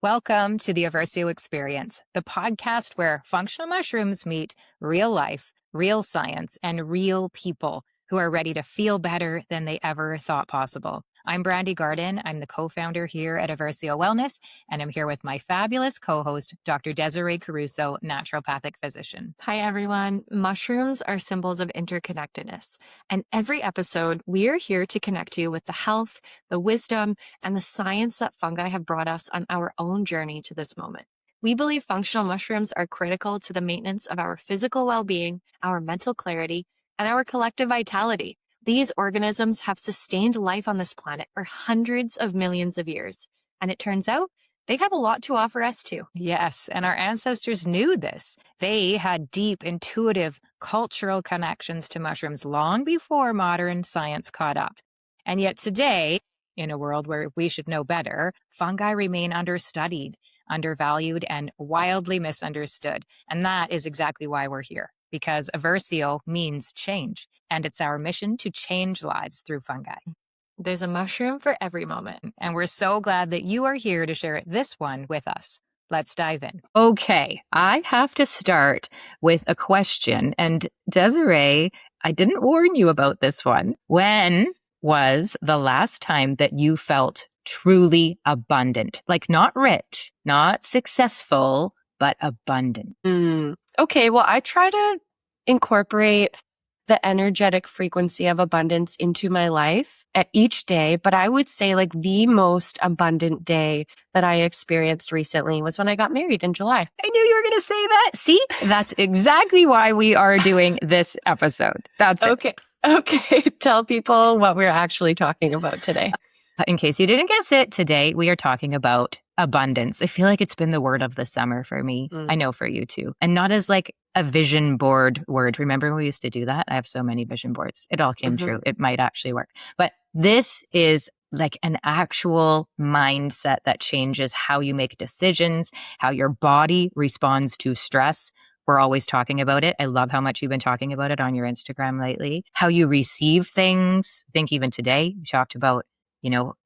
Welcome to the Aversio Experience, the podcast where functional mushrooms meet real life, real science, and real people who are ready to feel better than they ever thought possible. I'm Brandi Garden. I'm the co-founder here at Aversio Wellness, and I'm here with my fabulous co-host, Dr. Desiree Caruso, naturopathic physician. Hi, everyone. Mushrooms are symbols of interconnectedness. And every episode, we are here to connect you with the health, the wisdom, and the science that fungi have brought us on our own journey to this moment. We believe functional mushrooms are critical to the maintenance of our physical well-being, our mental clarity, and our collective vitality. These organisms have sustained life on this planet for hundreds of millions of years. And it turns out they have a lot to offer us too. Yes, and our ancestors knew this. They had deep, intuitive, cultural connections to mushrooms long before modern science caught up. And yet today, in a world where we should know better, fungi remain understudied, undervalued, and wildly misunderstood. And that is exactly why we're here, because Aversio means change, and it's our mission to change lives through fungi. There's a mushroom for every moment. And we're so glad that you are here to share this one with us. Let's dive in. Okay, I have to start with a question. And Desiree, I didn't warn you about this one. When was the last time that you felt truly abundant? Like not rich, not successful, but abundant. Okay, well, I try to incorporate the energetic frequency of abundance into my life at each day. But I would say like the most abundant day that I experienced recently was when I got married in July. I knew you were going to say that. See, that's exactly why we are doing this episode. That's okay. it. Okay. Tell people what we're actually talking about today. In case you didn't guess it, today we are talking about abundance. I feel like it's been the word of the summer for me. I know for you too. And not as like a vision board word. Remember when we used to do that? I have so many vision boards. It all came true. It might actually work. But this is like an actual mindset that changes how you make decisions, how your body responds to stress. We're always talking about it. I love how much you've been talking about it on your Instagram lately. How you receive things. I think even today you talked about,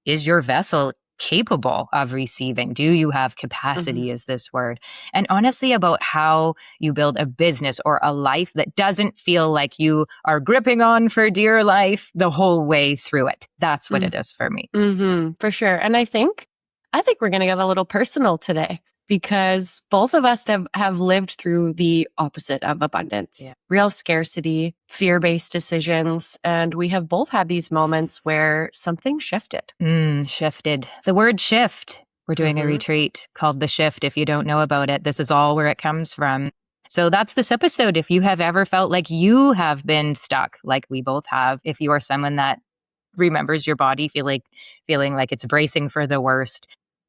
is your vessel capable of receiving? Do you have capacity is this word? And honestly, about how you build a business or a life that doesn't feel like you are gripping on for dear life the whole way through it. That's what it is for me. For sure. And I think we're going to get a little personal today because both of us have lived through the opposite of abundance, real scarcity, fear-based decisions. And we have both had these moments where something shifted. Shifted. The word shift. We're doing a retreat called The Shift. If you don't know about it, this is all where it comes from. So that's this episode. If you have ever felt like you have been stuck, like we both have, if you are someone that remembers your body feeling like it's bracing for the worst.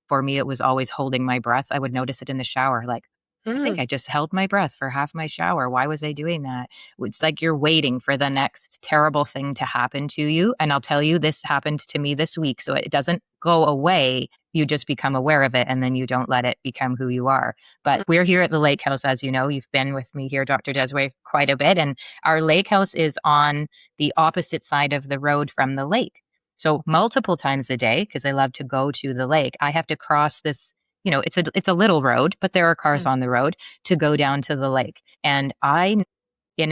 For me, it was always holding my breath. I would notice it in the shower. Like, I think I just held my breath for half my shower. Why was I doing that? It's like you're waiting for the next terrible thing to happen to you. And I'll tell you, this happened to me this week. So it doesn't go away. You just become aware of it and then you don't let it become who you are. But we're here at the lake house, as you know. You've been with me here, Dr. Desiree, quite a bit. And our lake house is on the opposite side of the road from the lake. So multiple times a day, because I love to go to the lake, I have to cross this, it's a little road, but there are cars on the road to go down to the lake. And in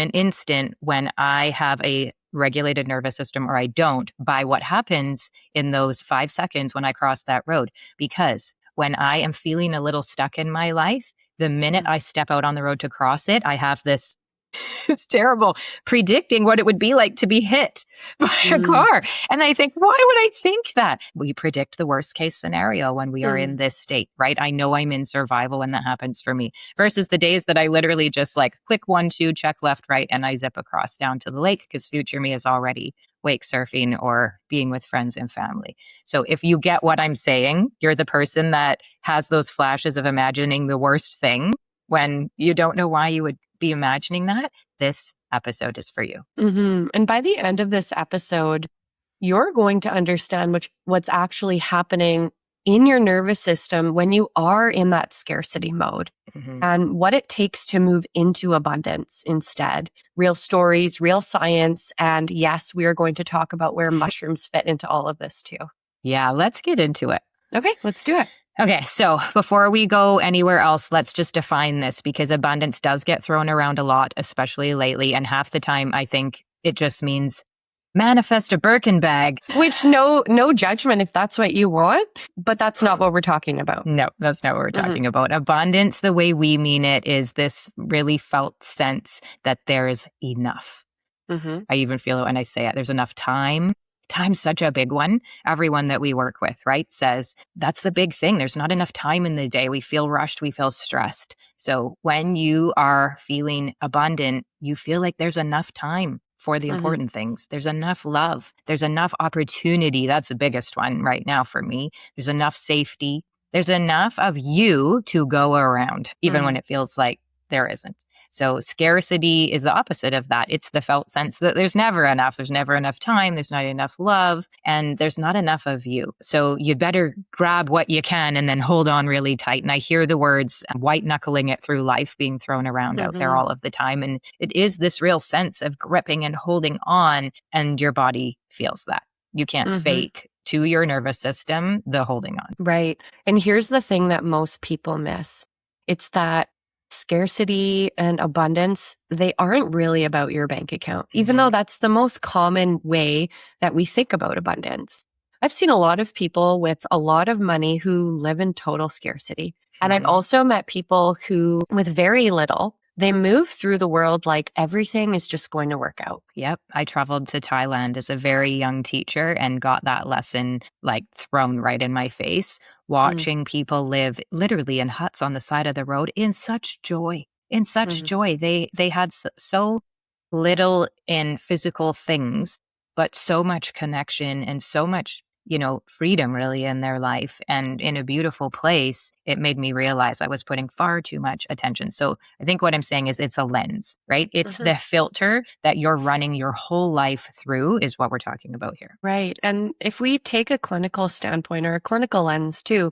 an instant, when I have a regulated nervous system or I don't, by what happens in those 5 seconds when I cross that road. Because when I am feeling a little stuck in my life, the minute I step out on the road to cross it, I have this it's terrible predicting what it would be like to be hit by a car. And I think, why would I think that? We predict the worst case scenario when we are in this state, right? I know I'm in survival when that happens for me versus the days that I literally just like quick 1, 2, check left, right, and I zip across down to the lake because future me is already wake surfing or being with friends and family. So if you get what I'm saying, you're the person that has those flashes of imagining the worst thing when you don't know why you would be imagining that, this episode is for you. And by the end of this episode, you're going to understand what's actually happening in your nervous system when you are in that scarcity mode and what it takes to move into abundance instead. Real stories, real science. And yes, we are going to talk about where mushrooms fit into all of this too. Yeah, let's get into it. Okay, let's do it. Okay, so before we go anywhere else, let's just define this, because abundance does get thrown around a lot, especially lately. And half the time, I think it just means manifest a Birkin bag. Which no judgment if that's what you want, but that's not what we're talking about. No, that's not what we're talking about. Abundance, the way we mean it, is this really felt sense that there is enough. I even feel it when I say it. There's enough time. Time's such a big one. Everyone that we work with, right, says that's the big thing. There's not enough time in the day. We feel rushed. We feel stressed. So when you are feeling abundant, you feel like there's enough time for the important things. There's enough love. There's enough opportunity. That's the biggest one right now for me. There's enough safety. There's enough of you to go around, even when it feels like there isn't. So scarcity is the opposite of that. It's the felt sense that there's never enough. There's never enough time. There's not enough love, and there's not enough of you. So you'd better grab what you can and then hold on really tight. And I hear the words white knuckling it through life being thrown around out there all of the time. And it is this real sense of gripping and holding on, and your body feels that. You can't fake to your nervous system the holding on. Right. And here's the thing that most people miss. It's that scarcity and abundance, they aren't really about your bank account, even though that's the most common way that we think about abundance. I've seen a lot of people with a lot of money who live in total scarcity. And I've also met people who, with very little, they move through the world like everything is just going to work out. Yep. I traveled to Thailand as a very young teacher and got that lesson like thrown right in my face, watching people live literally in huts on the side of the road in such joy, in such joy. They had so little in physical things, but so much connection and so much, freedom really in their life, and in a beautiful place. It made me realize I was putting far too much attention. So I think what I'm saying is it's a lens, right? It's the filter that you're running your whole life through is what we're talking about here. Right. And if we take a clinical standpoint or a clinical lens too,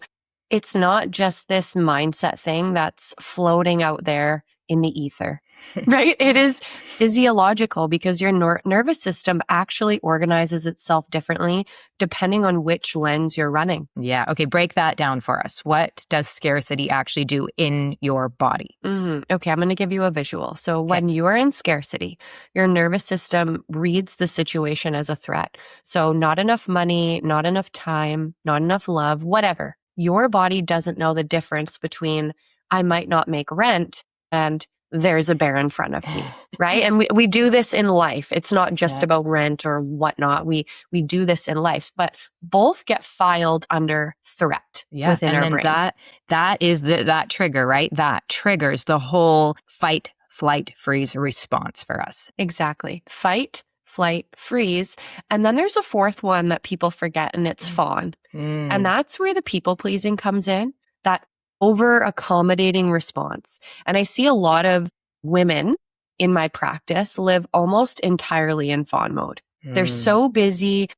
it's not just this mindset thing that's floating out there in the ether, right? It is physiological, because your nervous system actually organizes itself differently depending on which lens you're running. Yeah. Okay. Break that down for us. What does scarcity actually do in your body? Okay. I'm going to give you a visual. So when you are in scarcity, your nervous system reads the situation as a threat. So not enough money, not enough time, not enough love, whatever. Your body doesn't know the difference between I might not make rent and there's a bear in front of me, right? And we do this in life. It's not just about rent or whatnot. We do this in life, but both get filed under threat within our brain. That is that trigger, right? That triggers the whole fight, flight, freeze response for us. Exactly. Fight, flight, freeze. And then there's a fourth one that people forget, and it's fawn. And that's where the people pleasing comes in, that over accommodating response. And I see a lot of women in my practice live almost entirely in fawn mode. They're so busy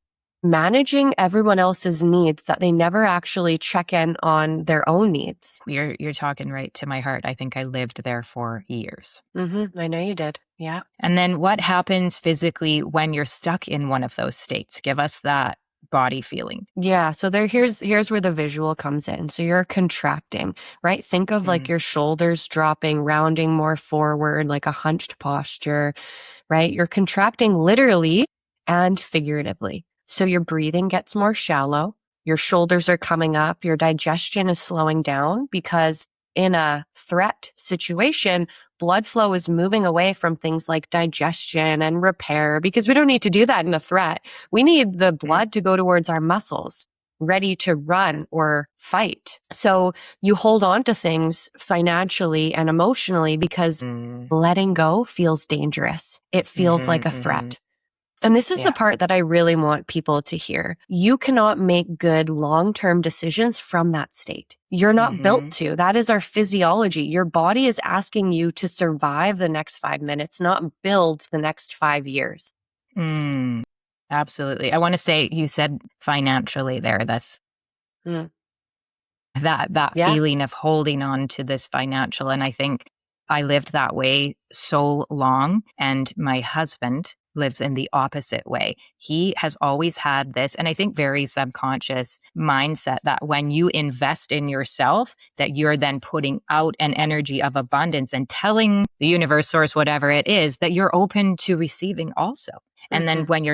managing everyone else's needs that they never actually check in on their own needs. You're talking right to my heart. I think I lived there for years. I know you did. Yeah. And then what happens physically when you're stuck in one of those states? Give us that body feeling. Yeah. So here's where the visual comes in. So you're contracting, right? Think of like your shoulders dropping, rounding more forward, like a hunched posture, right? You're contracting literally and figuratively. So your breathing gets more shallow. Your shoulders are coming up. Your digestion is slowing down, because in a threat situation, blood flow is moving away from things like digestion and repair, because we don't need to do that in a threat. We need the blood to go towards our muscles, ready to run or fight. So you hold on to things financially and emotionally because letting go feels dangerous. It feels like a threat. And this is the part that I really want people to hear. You cannot make good long-term decisions from that state. You're not built to. That is our physiology. Your body is asking you to survive the next 5 minutes, not build the next 5 years. Absolutely. I want to say, you said financially there. That's that feeling of holding on to this financial. And I think I lived that way so long. And my husband lives in the opposite way. He has always had this, and I think very subconscious mindset that when you invest in yourself, that you're then putting out an energy of abundance and telling the universe, source, whatever it is, that you're open to receiving also. And then when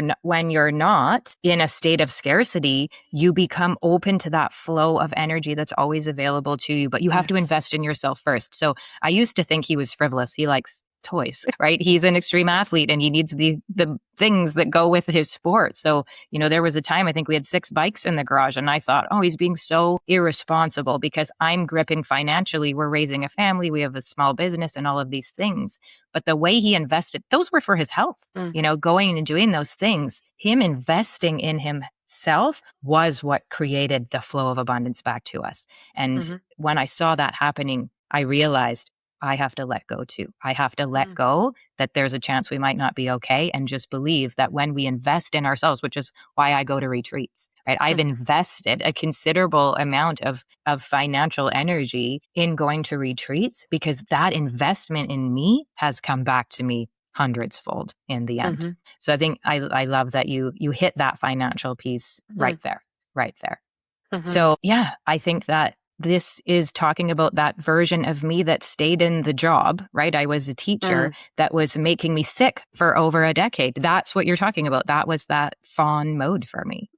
you're not in a state of scarcity, you become open to that flow of energy that's always available to you, but you have to invest in yourself first. So I used to think he was frivolous. He likes toys, right? He's an extreme athlete and he needs the things that go with his sport. So, there was a time I think we had 6 bikes in the garage and I thought, oh, he's being so irresponsible because I'm gripping financially. We're raising a family. We have a small business and all of these things. But the way he invested, those were for his health, going and doing those things, him investing in himself was what created the flow of abundance back to us. And when I saw that happening, I realized I have to let go too. I have to let go that there's a chance we might not be okay and just believe that when we invest in ourselves, which is why I go to retreats, right? I've invested a considerable amount of financial energy in going to retreats because that investment in me has come back to me hundreds fold in the end. So I think I love that you hit that financial piece right there. So yeah, I think that this is talking about that version of me that stayed in the job, right? I was a teacher that was making me sick for over a decade. That's what you're talking about. That was that fawn mode for me.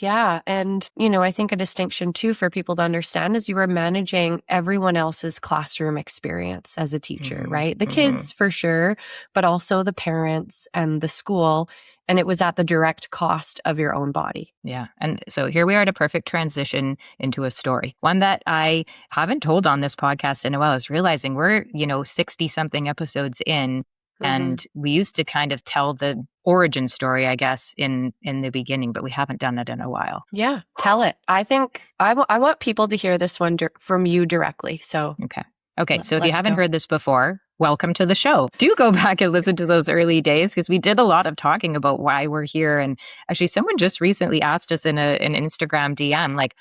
Yeah. And, I think a distinction too for people to understand is you were managing everyone else's classroom experience as a teacher, right? The kids for sure, but also the parents and the school. And it was at the direct cost of your own body. Yeah. And so here we are at a perfect transition into a story. One that I haven't told on this podcast in a while. I was realizing we're, 60 something episodes in. And we used to kind of tell the origin story, I guess, in the beginning, but we haven't done it in a while. Yeah. Tell it. I think I want people to hear this one from you directly. So Okay. So if you haven't heard this before, welcome to the show. Do go back and listen to those early days because we did a lot of talking about why we're here. And actually, someone just recently asked us in an Instagram DM, like,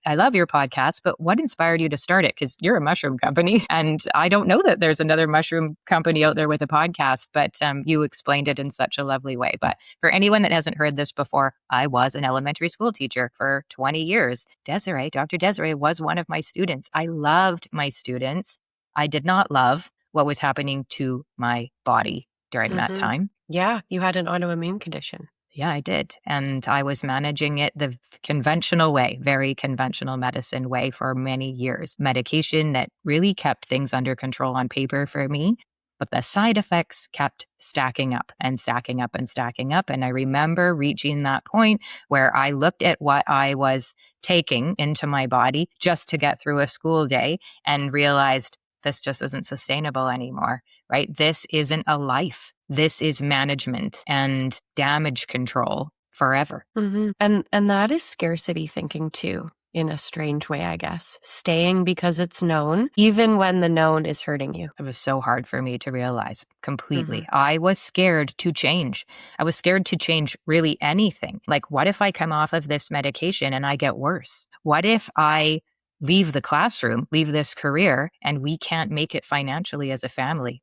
I love your podcast, but what inspired you to start it? Because you're a mushroom company. And I don't know that there's another mushroom company out there with a podcast, but you explained it in such a lovely way. But for anyone that hasn't heard this before, I was an elementary school teacher for 20 years. Desiree, Dr. Desiree was one of my students. I loved my students. I did not love what was happening to my body during that time. Yeah, you had an autoimmune condition. Yeah, I did. And I was managing it the conventional way, very conventional medicine way for many years. Medication that really kept things under control on paper for me. But the side effects kept stacking up and stacking up and stacking up. And I remember reaching that point where I looked at what I was taking into my body just to get through a school day and realized this just isn't sustainable anymore, right? This isn't a life. This is management and damage control forever. And that is scarcity thinking too, in a strange way, I guess. Staying because it's known, even when the known is hurting you. It was so hard for me to realize completely. I was scared to change. I was scared to change really anything. Like, what if I come off of this medication and I get worse? What if I leave the classroom, leave this career, and we can't make it financially as a family?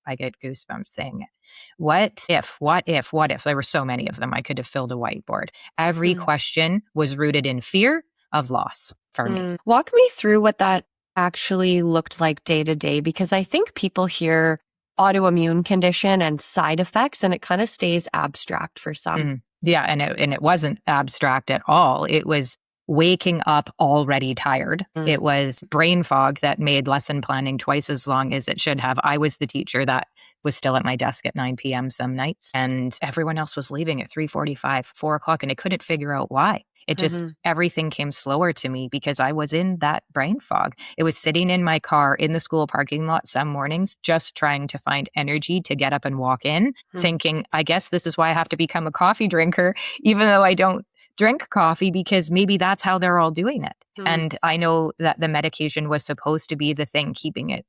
I get goosebumps saying it. What if? There were so many of them. I could have filled a whiteboard. Every question was rooted in fear of loss for me. Walk me through what that actually looked like day to day, because I think people hear autoimmune condition and side effects and it kind of stays abstract for some. Yeah, and it wasn't abstract at all. It was waking up already tired. It was brain fog that made lesson planning twice as long as it should have. I was the teacher that was still at my desk at 9 p.m. some nights, and everyone else was leaving at 3:45, 4 o'clock, and I couldn't figure out why. It just, everything came slower to me because I was in that brain fog. It was sitting in my car in the school parking lot some mornings, just trying to find energy to get up and walk in, thinking, I guess this is why I have to become a coffee drinker, even though I don't drink coffee, because maybe that's how they're all doing it. And I know that the medication was supposed to be the thing keeping it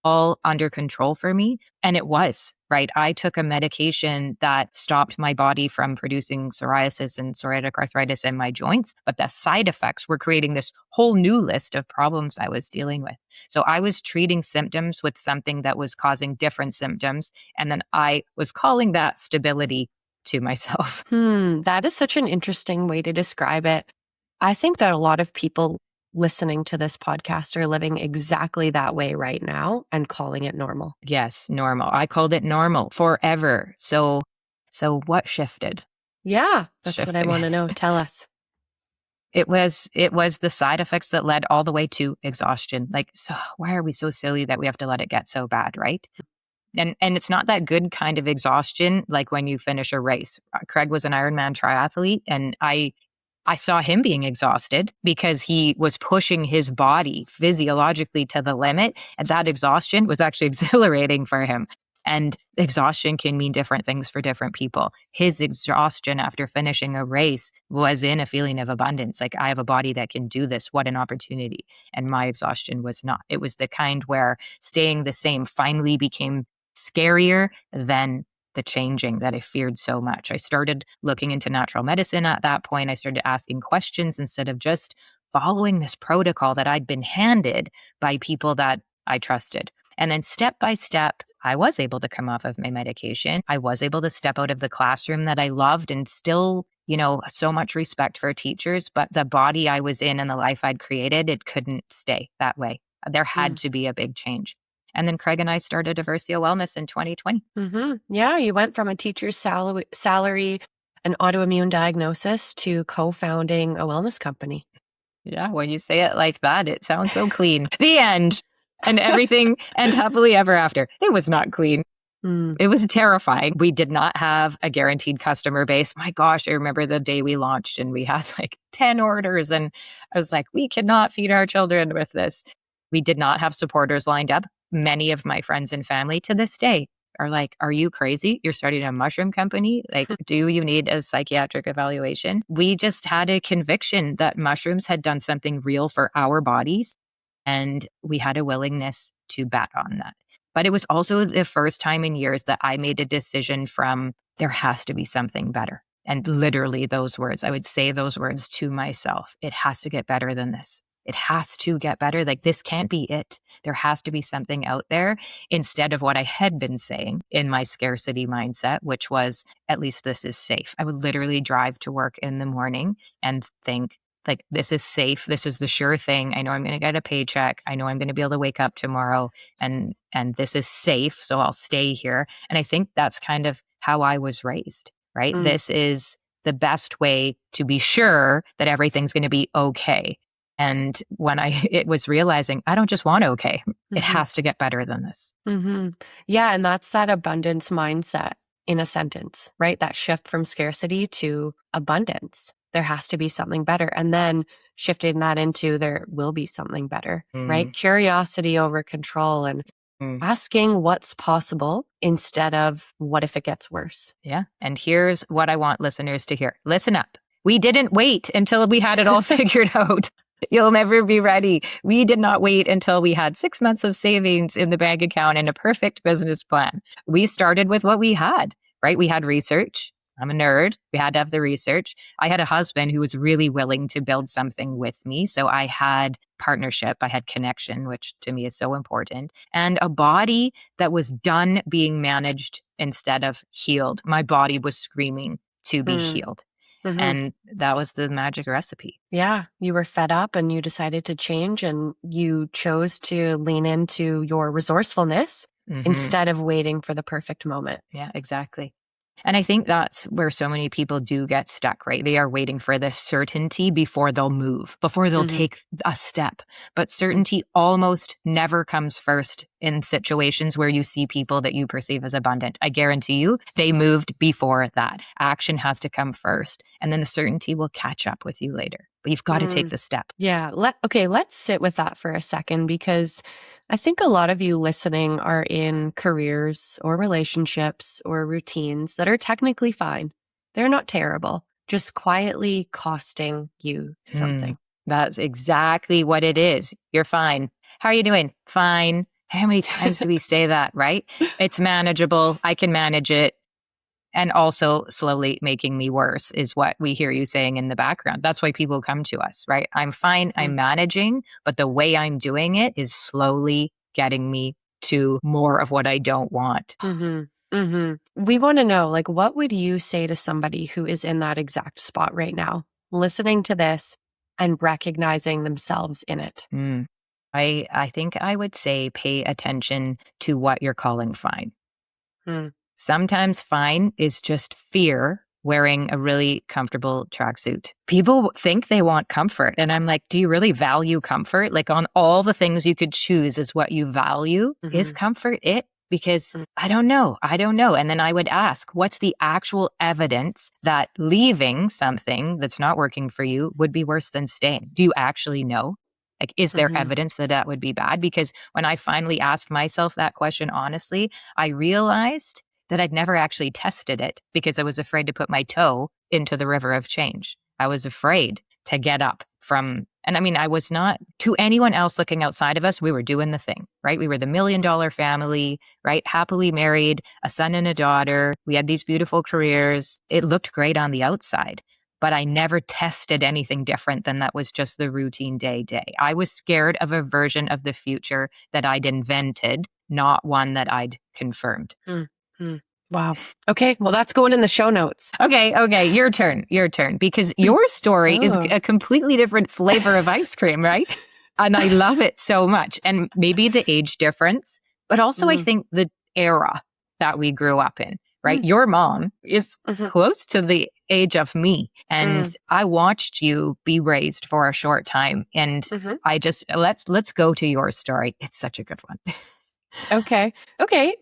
all under control for me. And it was. right? I took a medication that stopped my body from producing psoriasis and psoriatic arthritis in my joints, but the side effects were creating this whole new list of problems I was dealing with. So I was treating symptoms with something that was causing different symptoms. And then I was calling that stability to myself. That is such an interesting way to describe it. I think that a lot of people listening to this podcast are living exactly that way right now and calling it normal. Yes, normal. I called it normal forever. So what shifted? Yeah, that's what I Shifting. want to know. Tell us. It was the side effects that led all the way to exhaustion. Like, so why are we so silly that we have to let it get so bad, right? And it's not that good kind of exhaustion like when you finish a race. Craig was an Ironman triathlete, and I saw him being exhausted because he was pushing his body physiologically to the limit. And that exhaustion was actually exhilarating for him. And exhaustion can mean different things for different people. His exhaustion after finishing a race was in a feeling of abundance. Like, I have a body that can do this. What an opportunity. And my exhaustion was not. It was the kind where staying the same finally became scarier than the changing that I feared so much. I started looking into natural medicine at that point. I started asking questions instead of just following this protocol that I'd been handed by people that I trusted. And then step by step, I was able to come off of my medication. I was able to step out of the classroom that I loved and still, so much respect for teachers, but the body I was in and the life I'd created, it couldn't stay that way. There had to be a big change. And then Craig and I started Diversio Wellness in 2020. Yeah, you went from a teacher's salary, an autoimmune diagnosis, to co-founding a wellness company. Yeah, when you say it like that, it sounds so clean. The end. And everything, and happily ever after. It was not clean. It was terrifying. We did not have a guaranteed customer base. My gosh, I remember the day we launched and we had like 10 orders. And I was like, we cannot feed our children with this. We did not have supporters lined up. Many of my friends and family to this day are like, are you crazy? You're starting a mushroom company? Like, do you need a psychiatric evaluation? We just had a conviction that mushrooms had done something real for our bodies. And we had a willingness to bet on that. But it was also the first time in years that I made a decision from, there has to be something better. And literally those words, I would say those words to myself. It has to get better than this. It has to get better. Like, this can't be it. There has to be something out there, instead of what I had been saying in my scarcity mindset, which was, at least this is safe. I would literally drive to work in the morning and think, like, this is safe. This is the sure thing. I know I'm going to get a paycheck. I know I'm going to be able to wake up tomorrow, and this is safe. So I'll stay here. And I think that's kind of how I was raised, right? This is the best way to be sure that everything's going to be okay. And when it was realizing, I don't just want okay. It has to get better than this. Yeah. And that's that abundance mindset in a sentence, right? That shift from scarcity to abundance. There has to be something better. And then shifting that into, there will be something better, right? Curiosity over control, and asking what's possible instead of what if it gets worse. Yeah. And here's what I want listeners to hear. Listen up. We didn't wait until we had it all figured out. You'll never be ready. We did not wait until we had 6 months of savings in the bank account and a perfect business plan. We started with what we had, right? We had research. I'm a nerd. We had to have the research. I had a husband who was really willing to build something with me. So I had partnership, I had connection, which to me is so important, and a body that was done being managed instead of healed. My body was screaming to be healed. And that was the magic recipe. Yeah. You were fed up and you decided to change, and you chose to lean into your resourcefulness instead of waiting for the perfect moment. Yeah, exactly. And I think that's where so many people do get stuck, right? They are waiting for the certainty before they'll move, before they'll take a step. But certainty almost never comes first in situations where you see people that you perceive as abundant. I guarantee you, they moved before that. Action has to come first, and then the certainty will catch up with you later. But you've got to take the step. Yeah. Let's sit with that for a second, because I think a lot of you listening are in careers or relationships or routines that are technically fine. They're not terrible, just quietly costing you something. That's exactly what it is. You're fine. How are you doing? Fine. How many times do we say that, right? It's manageable. I can manage it. And also slowly making me worse is what we hear you saying in the background. That's why people come to us, right? I'm fine. I'm managing, but the way I'm doing it is slowly getting me to more of what I don't want. We want to know, like, what would you say to somebody who is in that exact spot right now, listening to this and recognizing themselves in it? I think I would say pay attention to what you're calling fine. Sometimes fine is just fear wearing a really comfortable tracksuit. People think they want comfort. And I'm like, do you really value comfort? Like, on all the things you could choose is what you value. Is comfort it? Because I don't know. And then I would ask, what's the actual evidence that leaving something that's not working for you would be worse than staying? Do you actually know? Like, is there evidence that that would be bad? Because when I finally asked myself that question honestly, I realized that I'd never actually tested it because I was afraid to put my toe into the river of change. I was afraid to get up from, and I mean, I was not, to anyone else looking outside of us, we were doing the thing, right? We were the $1 million family, right? Happily married, a son and a daughter. We had these beautiful careers. It looked great on the outside, but I never tested anything different than that was just the routine day. I was scared of a version of the future that I'd invented, not one that I'd confirmed. Wow. Okay. Well, that's going in the show notes. Okay. Your turn. Because your story is a completely different flavor of ice cream, right? And I love it so much. And maybe the age difference, but also I think the era that we grew up in, right? Your mom is close to the age of me. And I watched you be raised for a short time. And I just, let's go to your story. It's such a good one. Okay.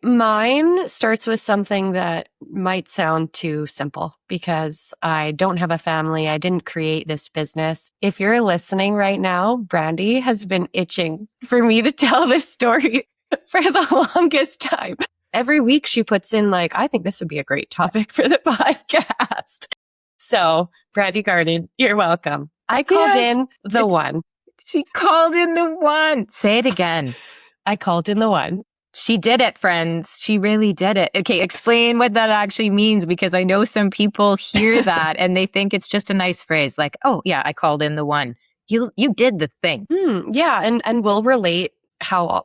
Mine starts with something that might sound too simple because I don't have a family. I didn't create this business. If you're listening right now, Brandi has been itching for me to tell this story for the longest time. Every week she puts in like, I think this would be a great topic for the podcast. So, Brandi Garden, you're welcome. I called in the one. She called in the one. Say it again. I called in the one. She did it, friends. She really did it. Okay, explain what that actually means, because I know some people hear that and they think it's just a nice phrase like, oh, yeah, I called in the one. You did the thing. Yeah, and we'll relate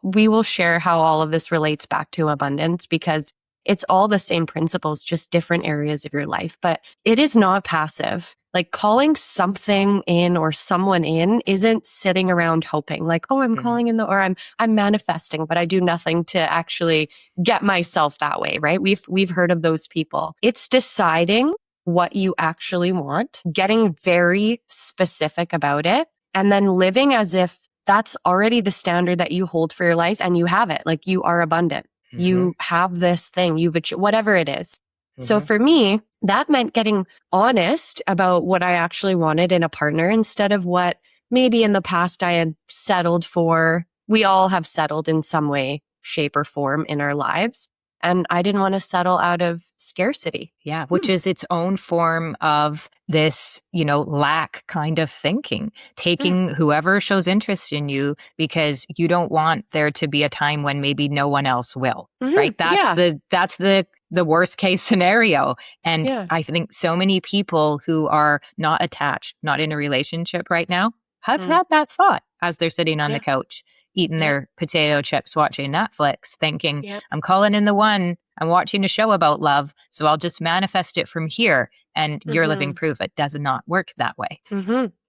we will share how all of this relates back to abundance, because it's all the same principles, just different areas of your life. But it is not passive. Like, calling something in or someone in isn't sitting around hoping like, oh, I'm calling in or I'm manifesting, but I do nothing to actually get myself that way, right? We've heard of those people. It's deciding what you actually want, getting very specific about it, and then living as if that's already the standard that you hold for your life and you have it. Like, you are abundant. You have this thing, you've achieved whatever it is. So for me, that meant getting honest about what I actually wanted in a partner instead of what maybe in the past I had settled for. We all have settled in some way, shape, or form in our lives. And I didn't want to settle out of scarcity. Yeah, which is its own form of this, lack kind of thinking, taking whoever shows interest in you because you don't want there to be a time when maybe no one else will, right? That's the worst case scenario. And I think so many people who are not attached, not in a relationship right now, have had that thought as they're sitting on the couch, eating their potato chips, watching Netflix, thinking, I'm calling in the one, I'm watching a show about love, so I'll just manifest it from here. And you're living proof it does not work that way.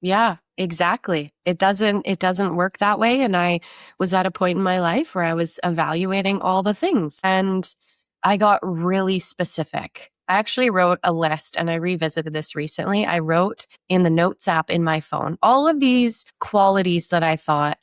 Yeah, exactly. It doesn't work that way. And I was at a point in my life where I was evaluating all the things and I got really specific. I actually wrote a list, and I revisited this recently. I wrote in the notes app in my phone all of these qualities that I thought,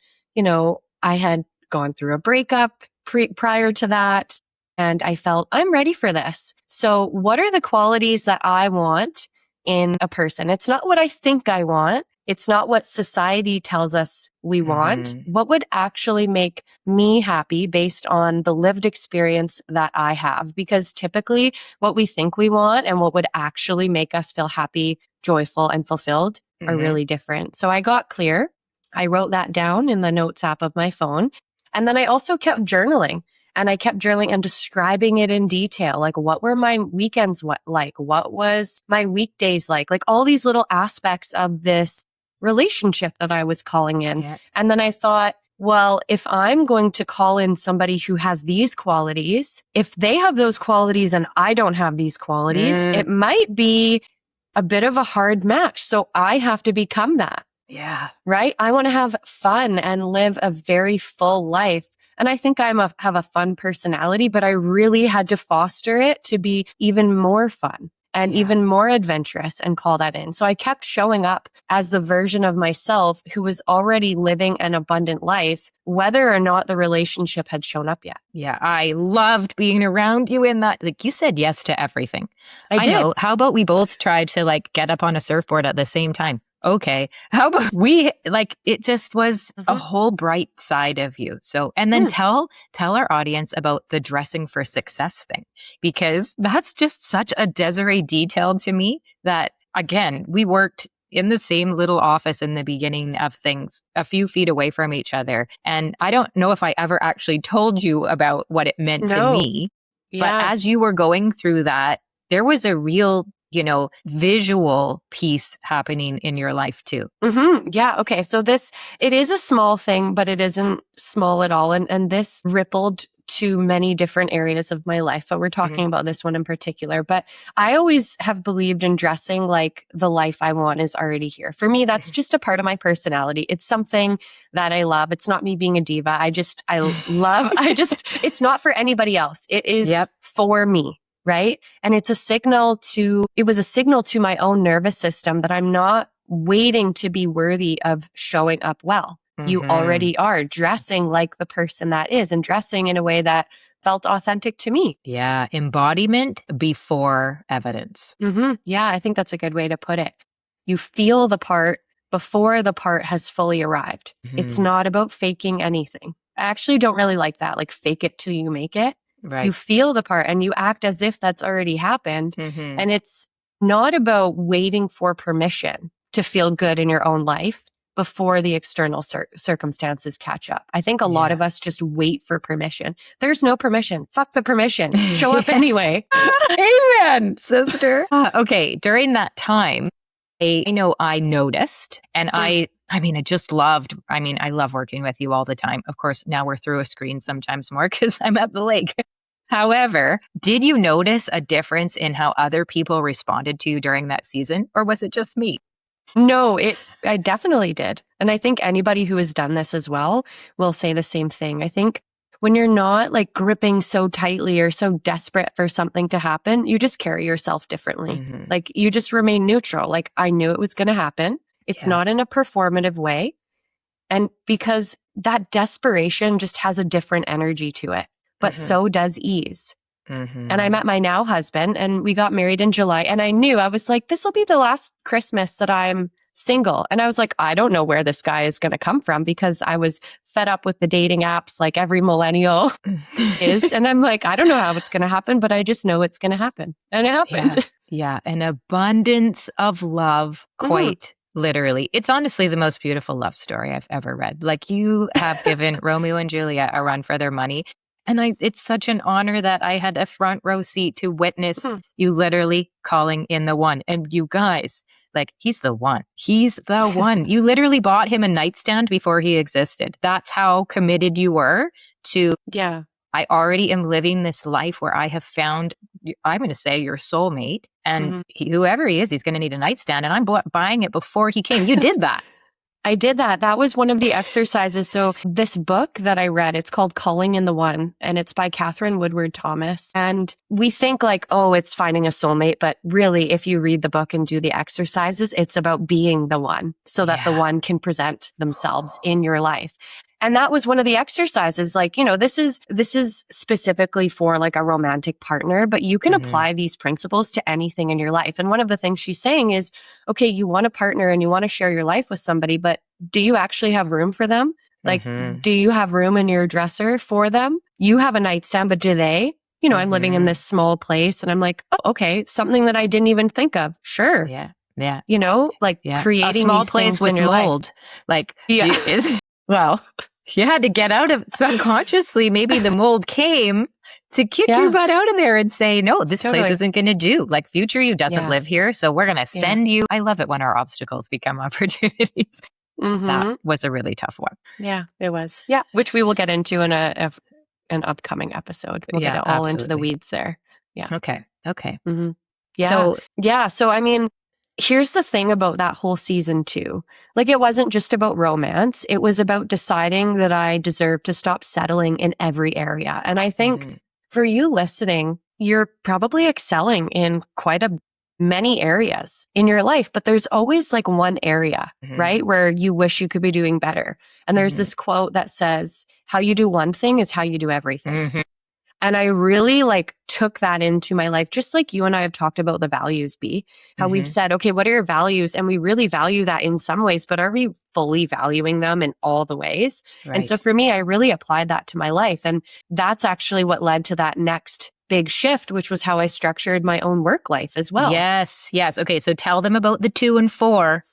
I had gone through a breakup prior to that, and I felt I'm ready for this. So what are the qualities that I want in a person? It's not what I think I want. It's not what society tells us we want. What would actually make me happy based on the lived experience that I have? Because typically what we think we want and what would actually make us feel happy, joyful, and fulfilled are really different. So I got clear. I wrote that down in the notes app of my phone. And then I also kept journaling. And I kept journaling and describing it in detail. Like, what were my weekends like? What was my weekdays like? Like all these little aspects of this relationship that I was calling in. Yeah. And then I thought, well, if I'm going to call in somebody who has these qualities, if they have those qualities and I don't have these qualities, it might be a bit of a hard match. So I have to become that. Yeah. Right? I want to have fun and live a very full life. And I think have a fun personality, but I really had to foster it to be even more fun and even more adventurous and call that in. So I kept showing up as the version of myself who was already living an abundant life, whether or not the relationship had shown up yet. Yeah, I loved being around you in that. Like, you said yes to everything. I did. know. How about we both tried to like get up on a surfboard at the same time? Okay. How about we it just was a whole bright side of you. So, and then tell our audience about the dressing for success thing, because that's just such a Desiree detail to me that, again, we worked in the same little office in the beginning of things, a few feet away from each other. And I don't know if I ever actually told you about what it meant to me. Yeah. But as you were going through that, there was a real, visual piece happening in your life too. Yeah. Okay. So it is a small thing, but it isn't small at all. And this rippled to many different areas of my life, but we're talking about this one in particular. But I always have believed in dressing like the life I want is already here. For me, that's just a part of my personality. It's something that I love. It's not me being a diva. It's not for anybody else. It is for me. Right. And it was a signal to my own nervous system that I'm not waiting to be worthy of showing up well. You already are dressing like the person that is and dressing in a way that felt authentic to me. Yeah. Embodiment before evidence. Yeah. I think that's a good way to put it. You feel the part before the part has fully arrived. It's not about faking anything. I actually don't really like that. Like, fake it till you make it. Right. You feel the part and you act as if that's already happened. And it's not about waiting for permission to feel good in your own life before the external circumstances catch up. I think a lot of us just wait for permission. There's no permission. Fuck the permission. Show up anyway. Amen, sister. Okay. During that time, I noticed, and I just loved, I love working with you all the time. Of course, now we're through a screen sometimes more because I'm at the lake. However, did you notice a difference in how other people responded to you during that season, or was it just me? No, I definitely did. And I think anybody who has done this as well will say the same thing. I think when you're not like gripping so tightly or so desperate for something to happen, you just carry yourself differently. Like, you just remain neutral. Like, I knew it was going to happen. It's not in a performative way. And because that desperation just has a different energy to it, but so does ease. And I met my now husband and we got married in July. And I was like, this will be the last Christmas that I'm single. And I was like, I don't know where this guy is going to come from, because I was fed up with the dating apps like every millennial is. And I'm like, I don't know how it's going to happen, but I just know it's going to happen. And it happened. Yeah. An abundance of love, quite literally. It's honestly the most beautiful love story I've ever read. Like, you have given Romeo and Juliet a run for their money. And it's such an honor that I had a front row seat to witness you literally calling in the one. And you guys, like, he's the one. He's the one. You literally bought him a nightstand before he existed. That's how committed you were to, I already am living this life where I have found, I'm going to say, your soulmate. And whoever he is, he's going to need a nightstand. And I'm buying it before he came. You did that. I did that. That was one of the exercises. So this book that I read, it's called Calling in the One, and it's by Catherine Woodward Thomas. And we think like, oh, it's finding a soulmate. But really, if you read the book and do the exercises, it's about being the one so that the one can present themselves in your life. And that was one of the exercises. Like, this is specifically for like a romantic partner, but you can apply these principles to anything in your life. And one of the things she's saying is, okay, you want a partner and you want to share your life with somebody, but do you actually have room for them? Like, do you have room in your dresser for them? You have a nightstand, but do they? I'm living in this small place and I'm like, oh, okay, something that I didn't even think of. Sure. Yeah. Creating a small these place things with in your mold. life. Like, well, You had to get out of subconsciously. Maybe the mold came to kick your butt out of there and say, no, this place isn't going to do. Like future you doesn't live here. So we're going to send you. I love it when our obstacles become opportunities. That was a really tough one. Yeah, it was. Yeah, which we will get into in an upcoming episode. We'll get it all into the weeds there. Yeah. Okay. Mm-hmm. Yeah. So, I mean, here's the thing about that whole season 2. Like, it wasn't just about romance. It was about deciding that I deserved to stop settling in every area. And I think for you listening, you're probably excelling in quite many areas in your life, but there's always like one area, right? Where you wish you could be doing better. And there's this quote that says, how you do one thing is how you do everything. And I really like took that into my life, just like you and I have talked about the values, how we've said, okay, what are your values? And we really value that in some ways, but are we fully valuing them in all the ways? Right. And so for me, I really applied that to my life. And that's actually what led to that next big shift, which was how I structured my own work life as well. Yes. Okay. So tell them about the 2 and 4.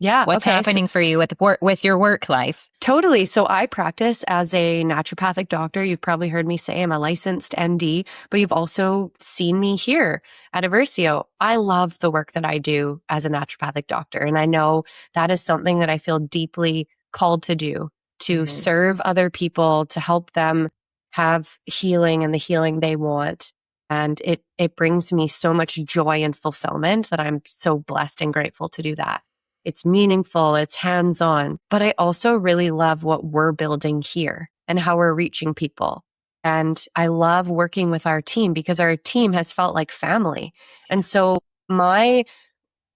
Yeah. What's happening for you with your work life? Totally. So I practice as a naturopathic doctor. You've probably heard me say I'm a licensed ND, but you've also seen me here at Versio. I love the work that I do as a naturopathic doctor. And I know that is something that I feel deeply called to do, to serve other people, to help them have healing and the healing they want. And it brings me so much joy and fulfillment that I'm so blessed and grateful to do that. It's meaningful, it's hands-on, but I also really love what we're building here and how we're reaching people. And I love working with our team because our team has felt like family. And so my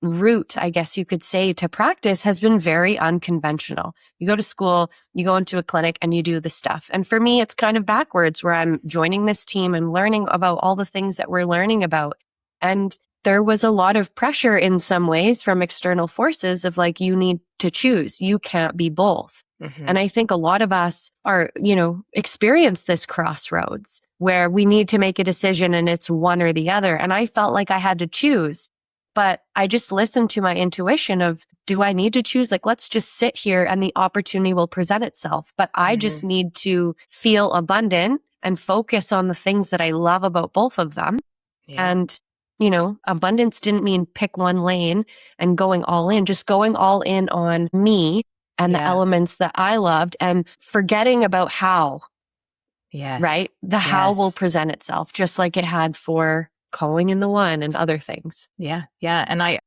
route, I guess you could say, to practice has been very unconventional. You go to school, you go into a clinic, and you do the stuff. And for me, it's kind of backwards, where I'm joining this team and learning about all the things that we're learning about. And there was a lot of pressure in some ways from external forces of like, you need to choose. You can't be both. And I think a lot of us are, experience this crossroads where we need to make a decision and it's one or the other. And I felt like I had to choose, but I just listened to my intuition of, do I need to choose? Like, let's just sit here and the opportunity will present itself. But I just need to feel abundant and focus on the things that I love about both of them. Yeah. And abundance didn't mean pick one lane and going all in, just going all in on me and the elements that I loved and forgetting about how. Yes. Right? The how will present itself, just like it had for calling in the one and other things. Yeah. And I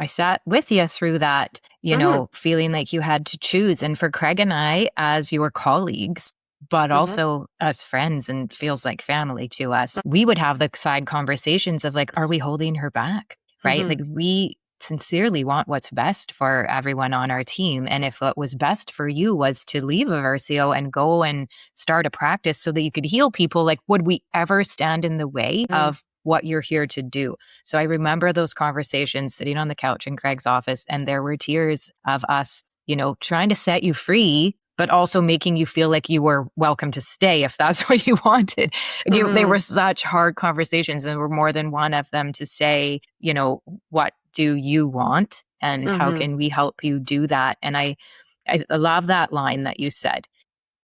sat with you through that, feeling like you had to choose. And for Craig and I, as your colleagues, but also as friends and feels like family to us, we would have the side conversations of like, are we holding her back? Right? Like we sincerely want what's best for everyone on our team. And if what was best for you was to leave Versio and go and start a practice so that you could heal people, like would we ever stand in the way of what you're here to do? So I remember those conversations sitting on the couch in Craig's office, and there were tears of us, trying to set you free, but also making you feel like you were welcome to stay if that's what you wanted. They were such hard conversations, and there were more than one of them to say, what do you want? And how can we help you do that? And I love that line that you said.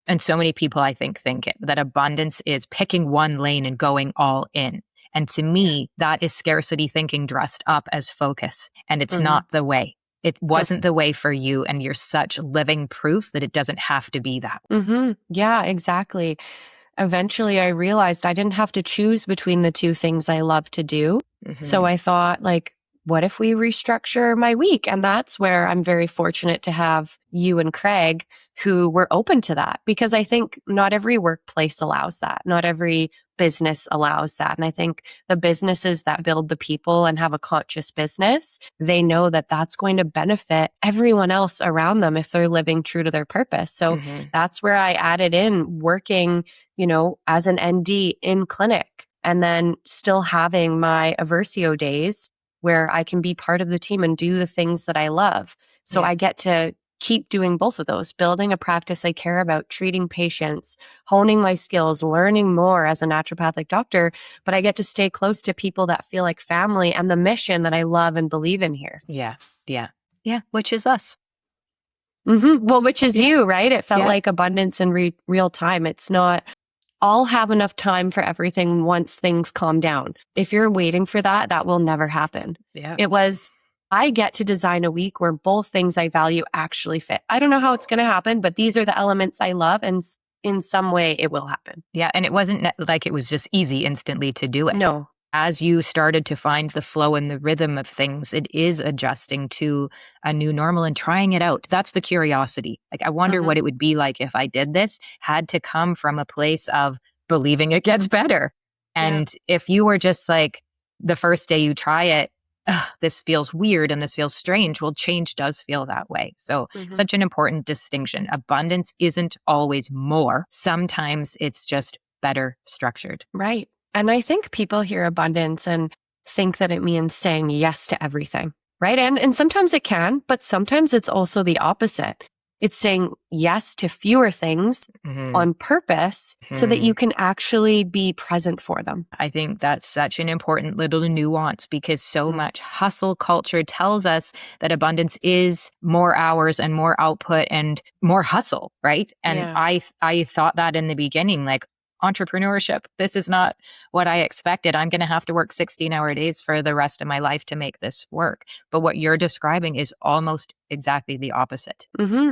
And so many people, I think it, that abundance is picking one lane and going all in. And to me, that is scarcity thinking dressed up as focus. And it's not the way. It wasn't the way for you, and you're such living proof that it doesn't have to be that way. Yeah, exactly. Eventually, I realized I didn't have to choose between the two things I love to do. So I thought, like, what if we restructure my week? And that's where I'm very fortunate to have you and Craig, who were open to that, because I think not every workplace allows that. Not every business allows that. And I think the businesses that build the people and have a conscious business, they know that that's going to benefit everyone else around them if they're living true to their purpose. So that's where I added in working, as an ND in clinic, and then still having my Versio days where I can be part of the team and do the things that I love. So I get to keep doing both of those, building a practice I care about, treating patients, honing my skills, learning more as a naturopathic doctor, but I get to stay close to people that feel like family and the mission that I love and believe in here. Yeah, which is us. Well, which is you, right? It felt Yeah. like abundance in real time. It's not, I'll have enough time for everything once things calm down. If you're waiting for that, that will never happen. Yeah. It was, I get to design a week where both things I value actually fit. I don't know how it's going to happen, but these are the elements I love, and in some way it will happen. Yeah. And it wasn't like it was just easy instantly to do it. No. As you started to find the flow and the rhythm of things, it is adjusting to a new normal and trying it out. That's the curiosity. Like, I wonder what it would be like if I did this, had to come from a place of believing it gets better. And if you were just like, the first day you try it, this feels weird and this feels strange. Well, change does feel that way. So such an important distinction. Abundance isn't always more. Sometimes it's just better structured. Right. And I think people hear abundance and think that it means saying yes to everything, right? And sometimes it can, but sometimes it's also the opposite. It's saying yes to fewer things on purpose so that you can actually be present for them. I think that's such an important little nuance, because so much hustle culture tells us that abundance is more hours and more output and more hustle, right? And I thought that in the beginning, like, entrepreneurship, this is not what I expected. I'm going to have to work 16-hour days for the rest of my life to make this work. But what you're describing is almost exactly the opposite.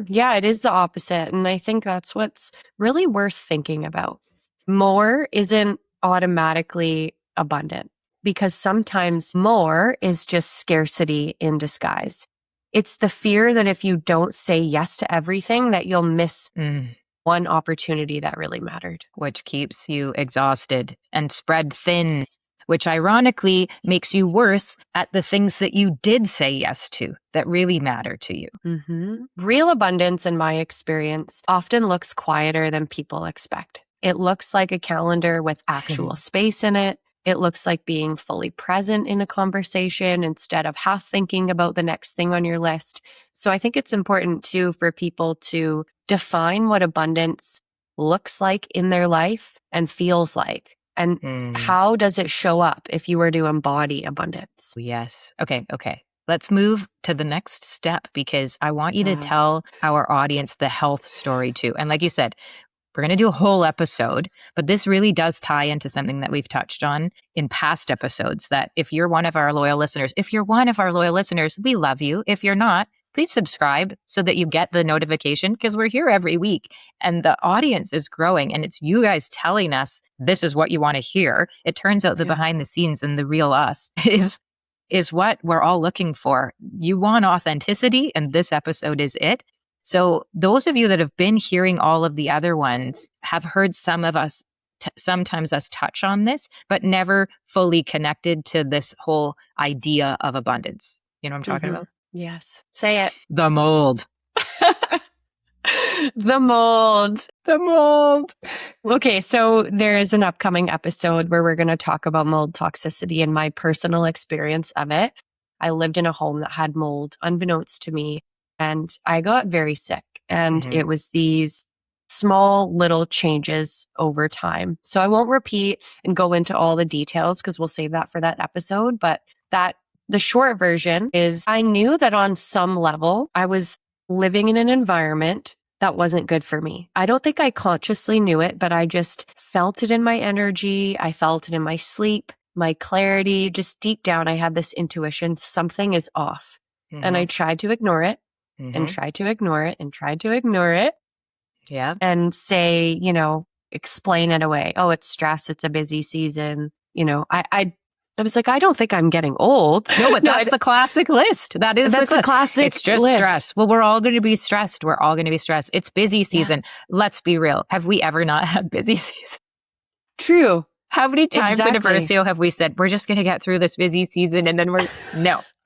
Yeah, it is the opposite. And I think that's what's really worth thinking about. More isn't automatically abundant, because sometimes more is just scarcity in disguise. It's the fear that if you don't say yes to everything, that you'll miss one opportunity that really mattered. Which keeps you exhausted and spread thin, which ironically makes you worse at the things that you did say yes to that really matter to you. Real abundance, in my experience, often looks quieter than people expect. It looks like a calendar with actual space in it. It looks like being fully present in a conversation instead of half thinking about the next thing on your list. So I think it's important too for people to define what abundance looks like in their life and feels like. And how does it show up if you were to embody abundance? Yes. Okay. Let's move to the next step, because I want you to tell our audience the health story too. And like you said, we're going to do a whole episode, but this really does tie into something that we've touched on in past episodes, that if you're one of our loyal listeners, we love you. If you're not, please subscribe so that you get the notification, because we're here every week and the audience is growing, and it's you guys telling us this is what you want to hear. It turns out the behind the scenes and the real us is what we're all looking for. You want authenticity, and this episode is it. So those of you that have been hearing all of the other ones have heard some of us, sometimes us touch on this, but never fully connected to this whole idea of abundance. You know what I'm talking about? Yes. Say it. The mold. The mold. The mold. Okay, so there is an upcoming episode where we're going to talk about mold toxicity and my personal experience of it. I lived in a home that had mold, unbeknownst to me, and I got very sick. And it was these small little changes over time. So I won't repeat and go into all the details because we'll save that for that episode. But the short version is I knew that on some level I was living in an environment that wasn't good for me. I don't think I consciously knew it, but I just felt it in my energy. I felt it in my sleep, my clarity. Just deep down, I had this intuition, something is off. And I tried to ignore it and tried to ignore it and tried to ignore it. Yeah. And say, explain it away. Oh, it's stress. It's a busy season. I was like, I don't think I'm getting old. No, but that's the classic list. That's the classic. It's just list. Stress. Well, we're all going to be stressed. It's busy season. Let's be real. Have we ever not had busy season? True. How many times in Versio have we said, we're just going to get through this busy season and then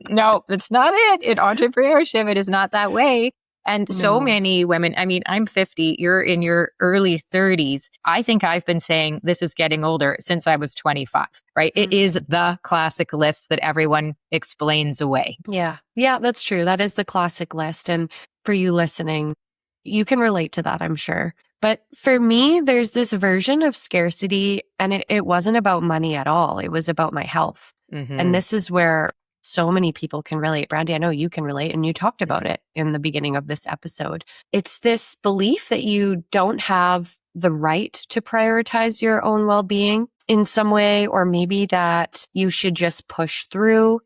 no, that's not it. In entrepreneurship, it is not that way. And so many women, I mean, I'm 50, you're in your early 30s. I think I've been saying this is getting older since I was 25, right? It is the classic list that everyone explains away. Yeah. Yeah, that's true. That is the classic list. And for you listening, you can relate to that, I'm sure. But for me, there's this version of scarcity, and it wasn't about money at all. It was about my health. And this is where so many people can relate. Brandi, I know you can relate, and you talked about it in the beginning of this episode. It's this belief that you don't have the right to prioritize your own well-being in some way, or maybe that you should just push through,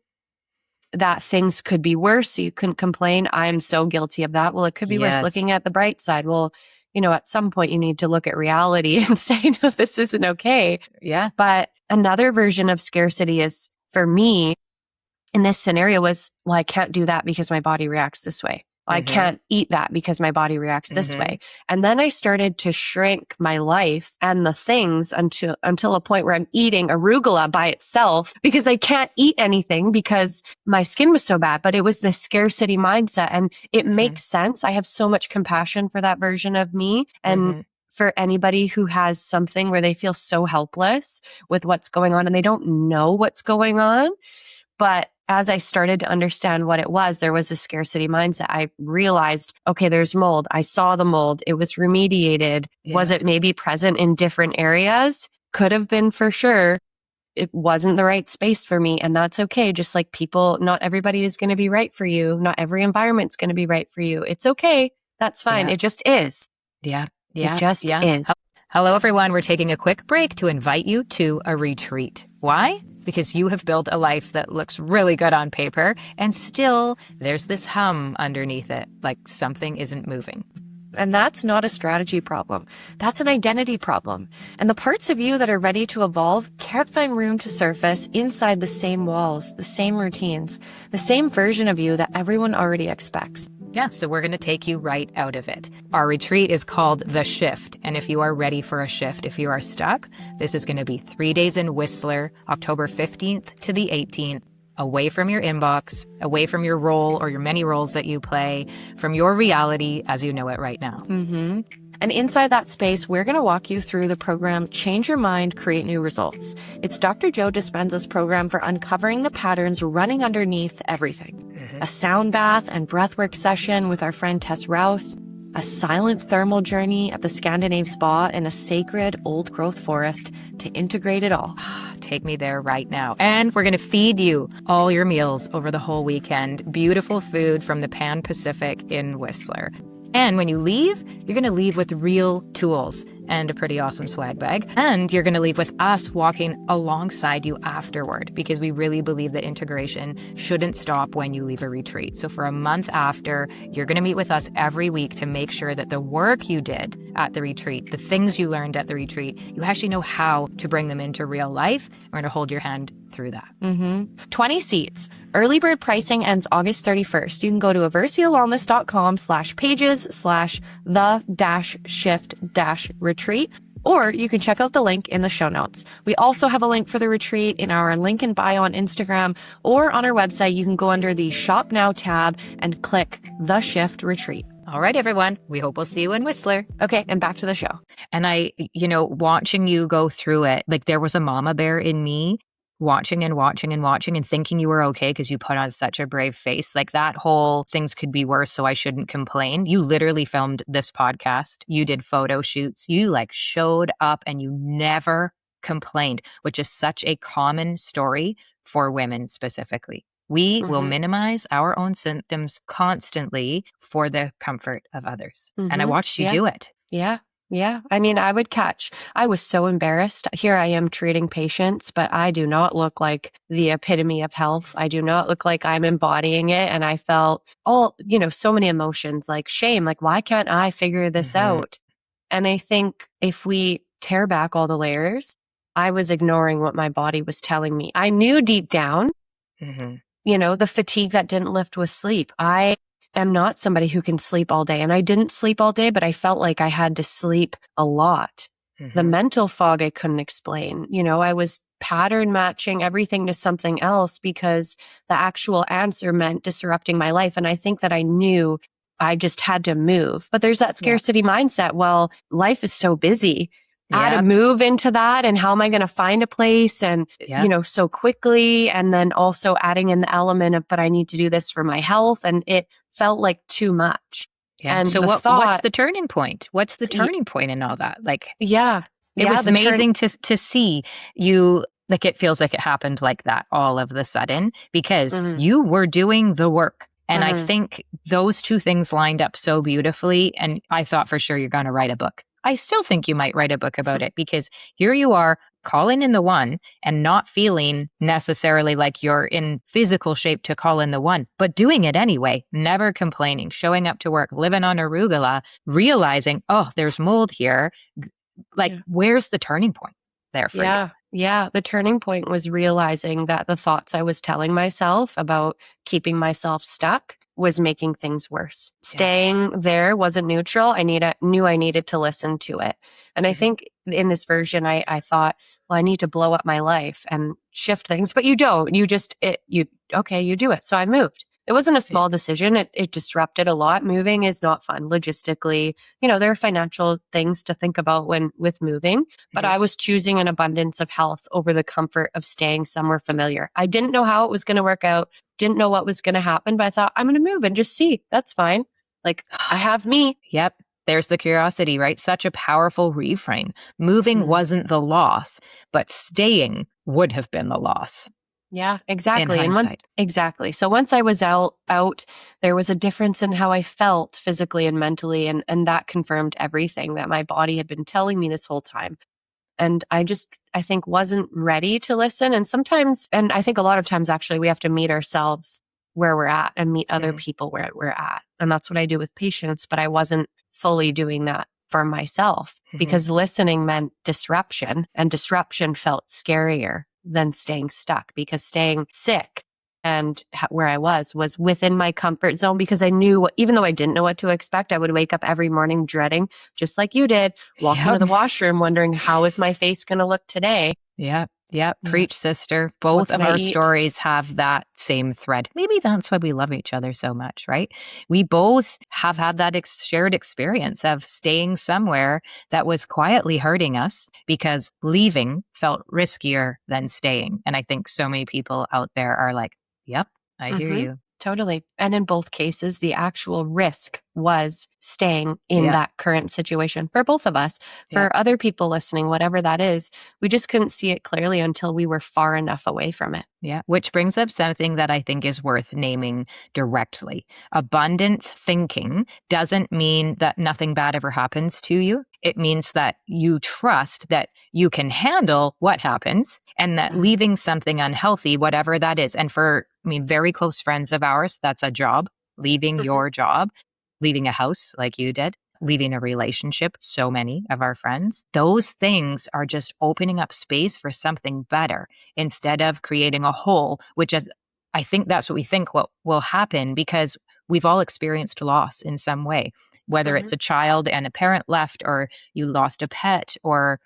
that things could be worse, so you couldn't complain. I'm so guilty of that. Well, it could be worse. Yes. Looking at the bright side. Well, at some point you need to look at reality and say, no, this isn't okay. Yeah. But another version of scarcity is, for me, in this scenario was, well, I can't do that because my body reacts this way. I can't eat that because my body reacts this way. And then I started to shrink my life and the things until a point where I'm eating arugula by itself because I can't eat anything because my skin was so bad. But it was this scarcity mindset, and it makes sense. I have so much compassion for that version of me. And for anybody who has something where they feel so helpless with what's going on and they don't know what's going on. But as I started to understand what it was, there was a scarcity mindset. I realized, okay, there's mold. I saw the mold. It was remediated. Yeah. Was it maybe present in different areas? Could have been, for sure. It wasn't the right space for me. And that's okay. Just like people, not everybody is going to be right for you. Not every environment's going to be right for you. It's okay. That's fine. Yeah. It just is. Yeah. It just is. Hello, everyone. We're taking a quick break to invite you to a retreat. Why? Because you have built a life that looks really good on paper, and still there's this hum underneath it, like something isn't moving. And that's not a strategy problem. That's an identity problem. And the parts of you that are ready to evolve can't find room to surface inside the same walls, the same routines, the same version of you that everyone already expects. Yeah, so we're going to take you right out of it. Our retreat is called The Shift. And if you are ready for a shift, if you are stuck, this is going to be 3 days in Whistler, October 15th to the 18th. Away from your inbox, away from your role or your many roles that you play, from your reality as you know it right now. And inside that space, we're going to walk you through the program Change Your Mind, Create New Results. It's Dr. Joe Dispenza's program for uncovering the patterns running underneath everything. A sound bath and breathwork session with our friend Tess Rouse, a silent thermal journey at the Scandinave Spa in a sacred old-growth forest to integrate it all. Take me there right now. And we're going to feed you all your meals over the whole weekend. Beautiful food from the Pan Pacific in Whistler. And when you leave, you're going to leave with real tools and a pretty awesome swag bag. And you're going to leave with us walking alongside you afterward, because we really believe that integration shouldn't stop when you leave a retreat. So for a month after, you're going to meet with us every week to make sure that the work you did at the retreat, the things you learned at the retreat, you actually know how to bring them into real life. We're going to hold your hand through that. 20 seats. Early bird pricing ends August 31st. You can go to aversiawellness.com/pages/the-shift-retreat, or you can check out the link in the show notes. We also have a link for the retreat in our link in bio on Instagram, or on our website. You can go under the Shop Now tab and click The Shift Retreat. All right, everyone. We hope we'll see you in Whistler. Okay, and back to the show. And watching you go through it, like there was a mama bear in me watching and thinking you were okay because you put on such a brave face. Like that whole things could be worse, so I shouldn't complain. You literally filmed this podcast. You did photo shoots. You showed up and you never complained, which is such a common story for women specifically. We will minimize our own symptoms constantly for the comfort of others. And I watched you do it. Yeah. I mean, I was so embarrassed. Here I am treating patients, but I do not look like the epitome of health. I do not look like I'm embodying it. And I felt so many emotions, like shame, like, why can't I figure this out? And I think if we tear back all the layers, I was ignoring what my body was telling me. I knew deep down, the fatigue that didn't lift with sleep. I am not somebody who can sleep all day. And I didn't sleep all day, but I felt like I had to sleep a lot. The mental fog I couldn't explain. I was pattern matching everything to something else because the actual answer meant disrupting my life. And I think that I knew I just had to move. But there's that scarcity mindset. Well, life is so busy. I had to move into that. And how am I going to find a place? And, so quickly. And then also adding in the element of, but I need to do this for my health. And it felt like too much. Yeah. And so what's the turning point? What's the turning point in all that? It was amazing to see you Like it feels like it happened like that all of the sudden because Mhm. you were doing the work. And I Mhm. think those two things lined up so beautifully. And I thought for sure you're going to write a book. I still think you might write a book about it because here you are calling in the one and not feeling necessarily like you're in physical shape to call in the one, but doing it anyway, never complaining, showing up to work, living on arugula, realizing, oh, there's mold here. Like, Yeah. where's the turning point there for you? Yeah. Yeah. The turning point was realizing that the thoughts I was telling myself about keeping myself stuck was making things worse. Yeah. Staying there wasn't neutral. Knew I needed to listen to it. And I think in this version, I thought, well, I need to blow up my life and shift things, but you don't. You just, you do it. So I moved. It wasn't a small decision. It disrupted a lot. Moving is not fun logistically. There are financial things to think about with moving, but I was choosing an abundance of health over the comfort of staying somewhere familiar. I didn't know how it was going to work out, didn't know what was going to happen, but I thought I'm going to move and just see. That's fine. Like I have me. Yep. There's the curiosity, right? Such a powerful reframe. Moving wasn't the loss, but staying would have been the loss. Yeah, In exactly. hindsight. Exactly. So once I was out, there was a difference in how I felt physically and mentally. And that confirmed everything that my body had been telling me this whole time. And I think wasn't ready to listen. And I think a lot of times actually we have to meet ourselves where we're at and meet other people where we're at. And that's what I do with patients, but I wasn't fully doing that for myself because listening meant disruption, and disruption felt scarier than staying stuck, because staying sick and where I was within my comfort zone, because I knew, even though I didn't know what to expect, I would wake up every morning dreading, just like you did, walk into the washroom wondering, how is my face going to look today? Yep. Yeah. Preach, sister. Both of can I our eat? stories have that same thread. Maybe that's why we love each other so much, right? We both have had that shared experience of staying somewhere that was quietly hurting us because leaving felt riskier than staying. And I think so many people out there are like, yep, I hear you. Totally. And in both cases, the actual risk was staying in that current situation for both of us. For other people listening, whatever that is, we just couldn't see it clearly until we were far enough away from it. Yeah, which brings up something that I think is worth naming directly. Abundance thinking doesn't mean that nothing bad ever happens to you. It means that you trust that you can handle what happens and that leaving something unhealthy, whatever that is, and for, very close friends of ours, that's a job, leaving your job, leaving a house like you did, leaving a relationship, so many of our friends, those things are just opening up space for something better instead of creating a hole, which is, I think that's what we think what will happen because we've all experienced loss in some way, whether it's a child and a parent left, or you lost a pet, or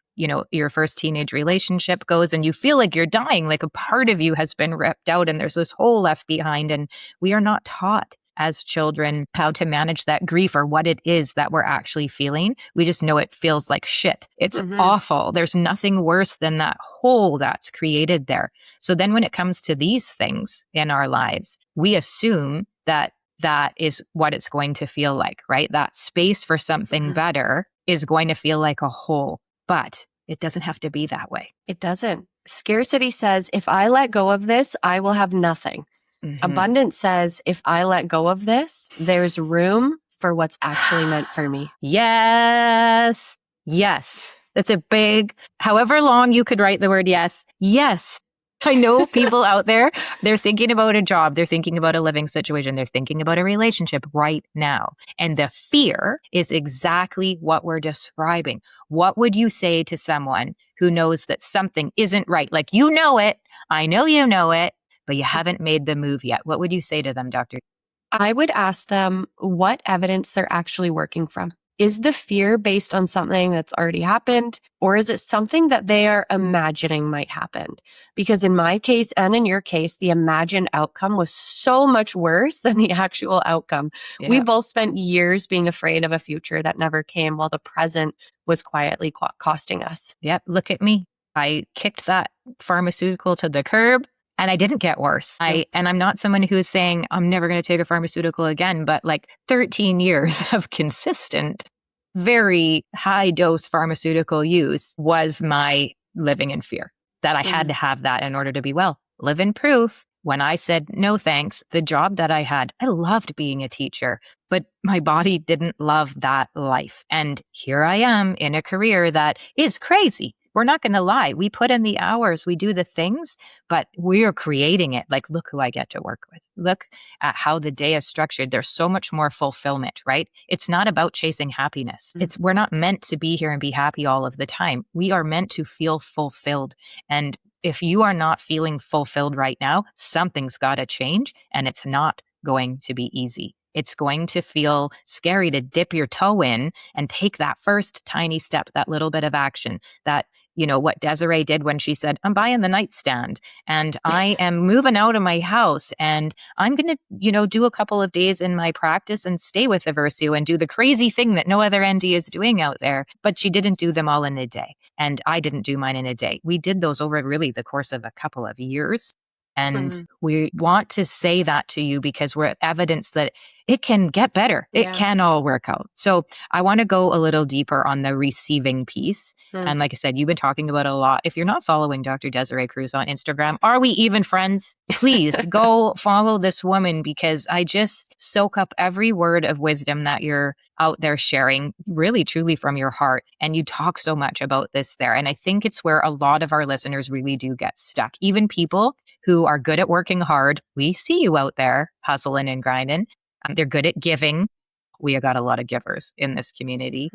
your first teenage relationship goes and you feel like you're dying, like a part of you has been ripped out and there's this hole left behind. And we are not taught as children how to manage that grief or what it is that we're actually feeling. We just know it feels like shit. It's awful. There's nothing worse than that hole that's created there. So then when it comes to these things in our lives, we assume that that is what it's going to feel like, right? That space for something better is going to feel like a hole, but it doesn't have to be that way. It doesn't. Scarcity says, if I let go of this, I will have nothing. Abundance says, if I let go of this, there's room for what's actually meant for me. Yes. Yes. That's a big, however long you could write the word yes. Yes. I know people out there, they're thinking about a job, they're thinking about a living situation, they're thinking about a relationship right now. And the fear is exactly what we're describing. What would you say to someone who knows that something isn't right? Like, you know it, I know you know it, but you haven't made the move yet. What would you say to them, Doctor? I would ask them what evidence they're actually working from. Is the fear based on something that's already happened, or is it something that they are imagining might happen? Because in my case and in your case, the imagined outcome was so much worse than the actual outcome. Yeah. We both spent years being afraid of a future that never came, while the present was quietly costing us. Yep. Look at me. I kicked that pharmaceutical to the curb. And I didn't get worse. And I'm not someone who's saying I'm never going to take a pharmaceutical again, but like 13 years of consistent, very high dose pharmaceutical use was my living in fear. that I had to have that in order to be well. Live in proof. When I said no thanks, the job that I had, I loved being a teacher, but my body didn't love that life. And here I am in a career that is crazy. We're not going to lie. We put in the hours, we do the things, but we're creating it. Like, look who I get to work with. Look at how the day is structured. There's so much more fulfillment, right? It's not about chasing happiness. We're not meant to be here and be happy all of the time. We are meant to feel fulfilled. And if you are not feeling fulfilled right now, something's got to change, and it's not going to be easy. It's going to feel scary to dip your toe in and take that first tiny step, that little bit of action, that, what Desiree did when she said, I'm buying the nightstand and I am moving out of my house and I'm going to, do a couple of days in my practice and stay with Versio and do the crazy thing that no other ND is doing out there. But she didn't do them all in a day. And I didn't do mine in a day. We did those over really the course of a couple of years. And we want to say that to you because we're evidence that it can get better. It can all work out. So I want to go a little deeper on the receiving piece. And like I said, you've been talking about it a lot. If you're not following Dr. Desiree Cruz on Instagram, are we even friends? Please go follow this woman because I just soak up every word of wisdom that you're out there sharing really truly from your heart. And you talk so much about this there. And I think it's where a lot of our listeners really do get stuck. Even people who are good at working hard. We see you out there hustling and grinding. They're good at giving. We have got a lot of givers in this community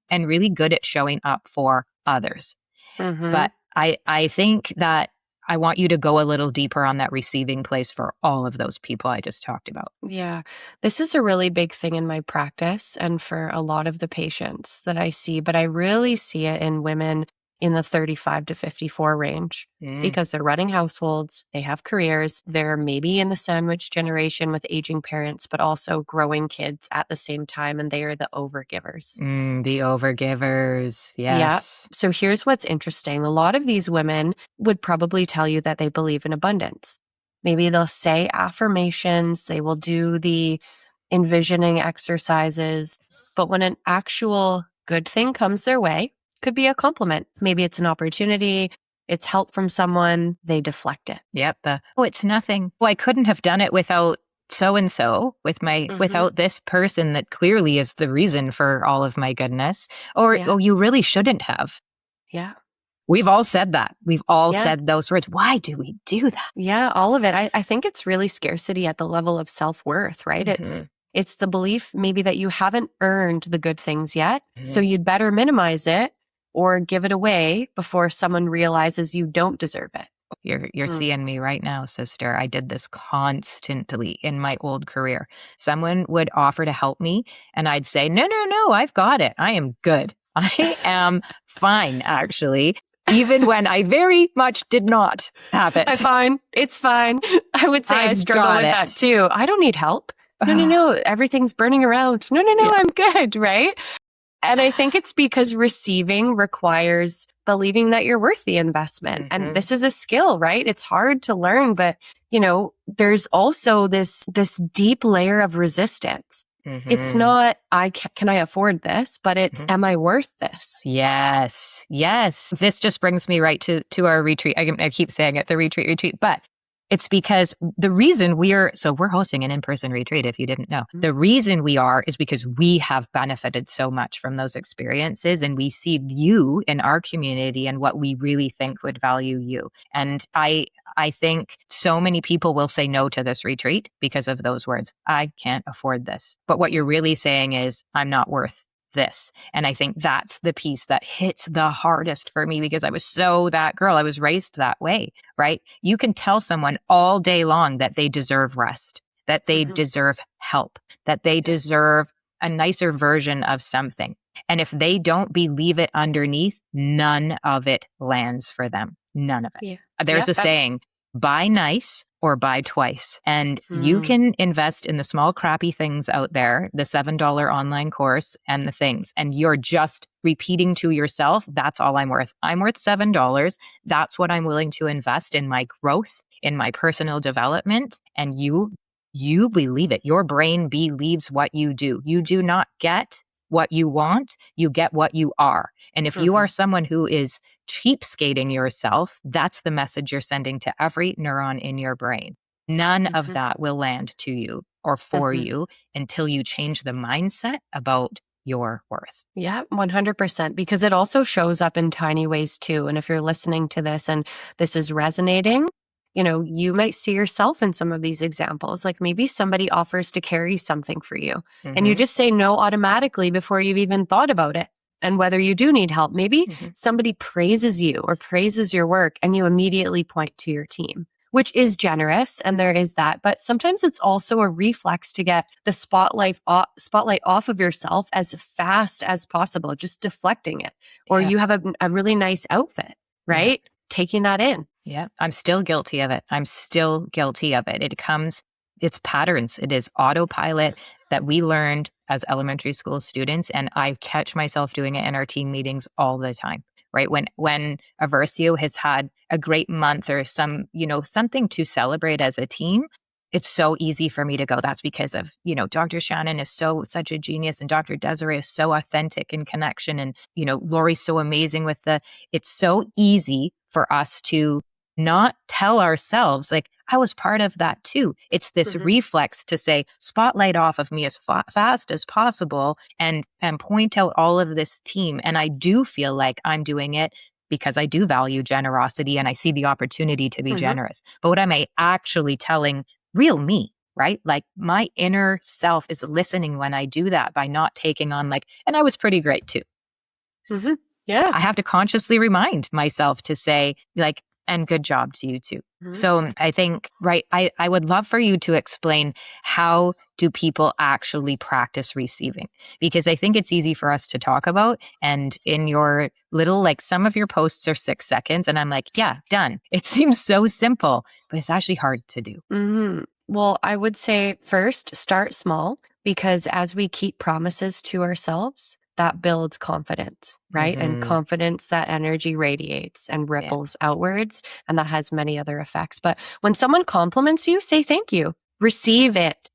and really good at showing up for others. But I think that I want you to go a little deeper on that receiving place for all of those people I just talked about. Yeah, this is a really big thing in my practice and for a lot of the patients that I see, but I really see it in women in the 35 to 54 range because they're running households, they have careers, they're maybe in the sandwich generation with aging parents, but also growing kids at the same time, and they are the overgivers. The overgivers, yes. Yeah. So here's what's interesting. A lot of these women would probably tell you that they believe in abundance. Maybe they'll say affirmations, they will do the envisioning exercises, but when an actual good thing comes their way, could be a compliment. Maybe it's an opportunity. It's help from someone. They deflect it. Yep. It's nothing. I couldn't have done it without so-and-so, without this person that clearly is the reason for all of my goodness. Or, you really shouldn't have. Yeah. We've all said that. We've all said those words. Why do we do that? Yeah, all of it. I think it's really scarcity at the level of self-worth, right? It's the belief maybe that you haven't earned the good things yet. So you'd better minimize it or give it away before someone realizes you don't deserve it. You're seeing me right now, sister. I did this constantly in my old career. Someone would offer to help me and I'd say, no, I've got it. I am good. I am fine, actually. Even when I very much did not have it. I'm fine. It's fine. I would say I struggle with that too. I don't need help. No. Everything's burning around. No, I'm good, right? And I think it's because receiving requires believing that you're worth the investment. And this is a skill, right? It's hard to learn, but there's also this deep layer of resistance. It's not, can I afford this? But it's, am I worth this? Yes. This just brings me right to our retreat. I keep saying it, the retreat, but it's because the reason we're hosting an in-person retreat, if you didn't know. The reason we are is because we have benefited so much from those experiences and we see you in our community and what we really think would value you. And I think so many people will say no to this retreat because of those words. I can't afford this. But what you're really saying is, I'm not worth this. And I think that's the piece that hits the hardest for me because I was so that girl. I was raised that way, right? You can tell someone all day long that they deserve rest, that they deserve help, that they deserve a nicer version of something. And if they don't believe it underneath, none of it lands for them. None of it. Yeah. There's a saying, buy nice or buy twice. And you can invest in the small crappy things out there, the $7 online course and the things, and you're just repeating to yourself, that's all I'm worth. I'm worth $7. That's what I'm willing to invest in my growth, in my personal development. And you believe it. Your brain believes what you do. You do not get what you want, you get what you are. And if you are someone who is cheapskating yourself, that's the message you're sending to every neuron in your brain. None of that will land to you or for you until you change the mindset about your worth. Yeah, 100%, because it also shows up in tiny ways too. And if you're listening to this and this is resonating, you know, you might see yourself in some of these examples. Like maybe somebody offers to carry something for you and you just say no automatically before you've even thought about it. And whether you do need help, maybe somebody praises you or praises your work and you immediately point to your team, which is generous. And there is that. But sometimes it's also a reflex to get the spotlight off of yourself as fast as possible, just deflecting it. Or you have a really nice outfit, right? Taking that in. Yeah, I'm still guilty of it. It's patterns. It is autopilot that we learned as elementary school students. And I catch myself doing it in our team meetings all the time, right? When Aversio has had a great month or something to celebrate as a team, it's so easy for me to go, that's because of, Dr. Shannon is such a genius and Dr. Desiree is so authentic in connection. And, Lori's so amazing it's so easy for us to not tell ourselves like, I was part of that too. It's this reflex to say, spotlight off of me as fast as possible and point out all of this team. And I do feel like I'm doing it because I do value generosity and I see the opportunity to be generous. But what am I actually telling real me, right? Like my inner self is listening when I do that by not taking on and I was pretty great too. Yeah. I have to consciously remind myself to say and good job to you too. So I think, right, I would love for you to explain how do people actually practice receiving? Because I think it's easy for us to talk about. And in your little, some of your posts are 6 seconds and I'm like, yeah, done. It seems so simple, but it's actually hard to do. Well, I would say first, start small, because as we keep promises to ourselves, that builds confidence, right? And confidence, that energy radiates and ripples outwards, and that has many other effects. But when someone compliments you, say thank you. Receive it.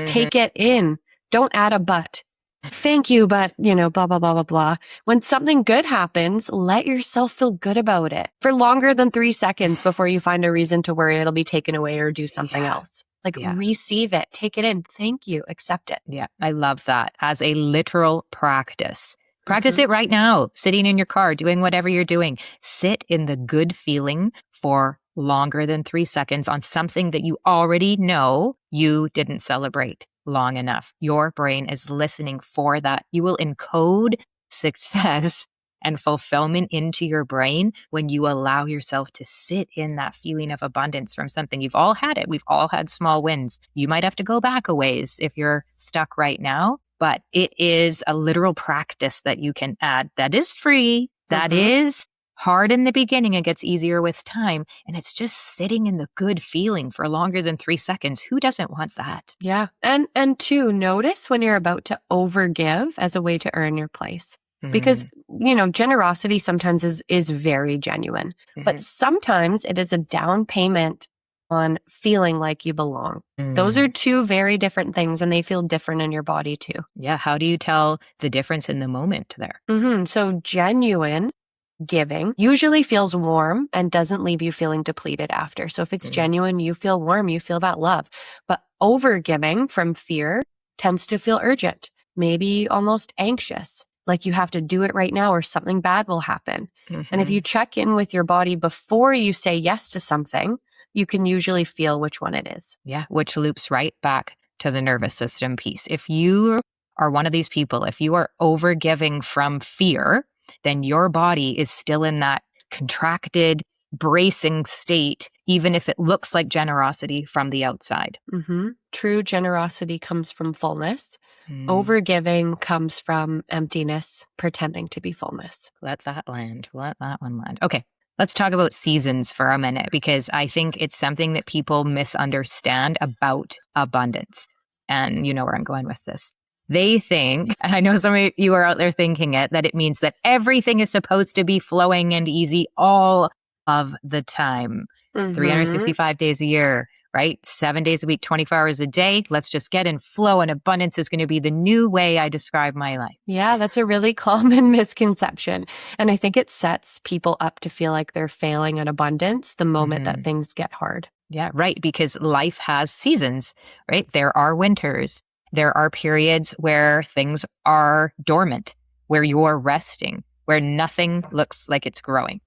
Take it in. Don't add a but. Thank you, but, blah, blah, blah, blah, blah. When something good happens, let yourself feel good about it for longer than 3 seconds before you find a reason to worry it'll be taken away or do something else. Receive it, take it in, thank you, accept it. Yeah, I love that as a literal practice. Practice it right now, sitting in your car, doing whatever you're doing. Sit in the good feeling for longer than 3 seconds on something that you already know you didn't celebrate long enough. Your brain is listening for that. You will encode success and fulfillment into your brain when you allow yourself to sit in that feeling of abundance from something. You've all had it. We've all had small wins. You might have to go back a ways if you're stuck right now, but it is a literal practice that you can add that is free, that is hard in the beginning. It gets easier with time. And it's just sitting in the good feeling for longer than 3 seconds. Who doesn't want that? Yeah. And two, notice when you're about to overgive as a way to earn your place. Because, generosity sometimes is very genuine, but sometimes it is a down payment on feeling like you belong. Those are two very different things and they feel different in your body too. Yeah. How do you tell the difference in the moment there? So genuine giving usually feels warm and doesn't leave you feeling depleted after. So if it's genuine, you feel warm, you feel that love. But over giving from fear tends to feel urgent, maybe almost anxious. Like you have to do it right now or something bad will happen. And if you check in with your body before you say yes to something, you can usually feel which one it is. Yeah, which loops right back to the nervous system piece. If you are one of these people, if you are overgiving from fear, then your body is still in that contracted, bracing state, even if it looks like generosity from the outside. True generosity comes from fullness. Overgiving comes from emptiness, pretending to be fullness. Let that land. Let that one land. Okay, let's talk about seasons for a minute, because I think it's something that people misunderstand about abundance. And you know where I'm going with this. They think, and I know some of you are out there thinking it, that it means that everything is supposed to be flowing and easy all of the time, 365 days a year, right? 7 days a week, 24 hours a day. Let's just get in flow, and abundance is going to be the new way I describe my life. Yeah, that's a really common misconception. And I think it sets people up to feel like they're failing at abundance the moment that things get hard. Yeah, right. Because life has seasons, right? There are winters. There are periods where things are dormant, where you're resting, where nothing looks like it's growing.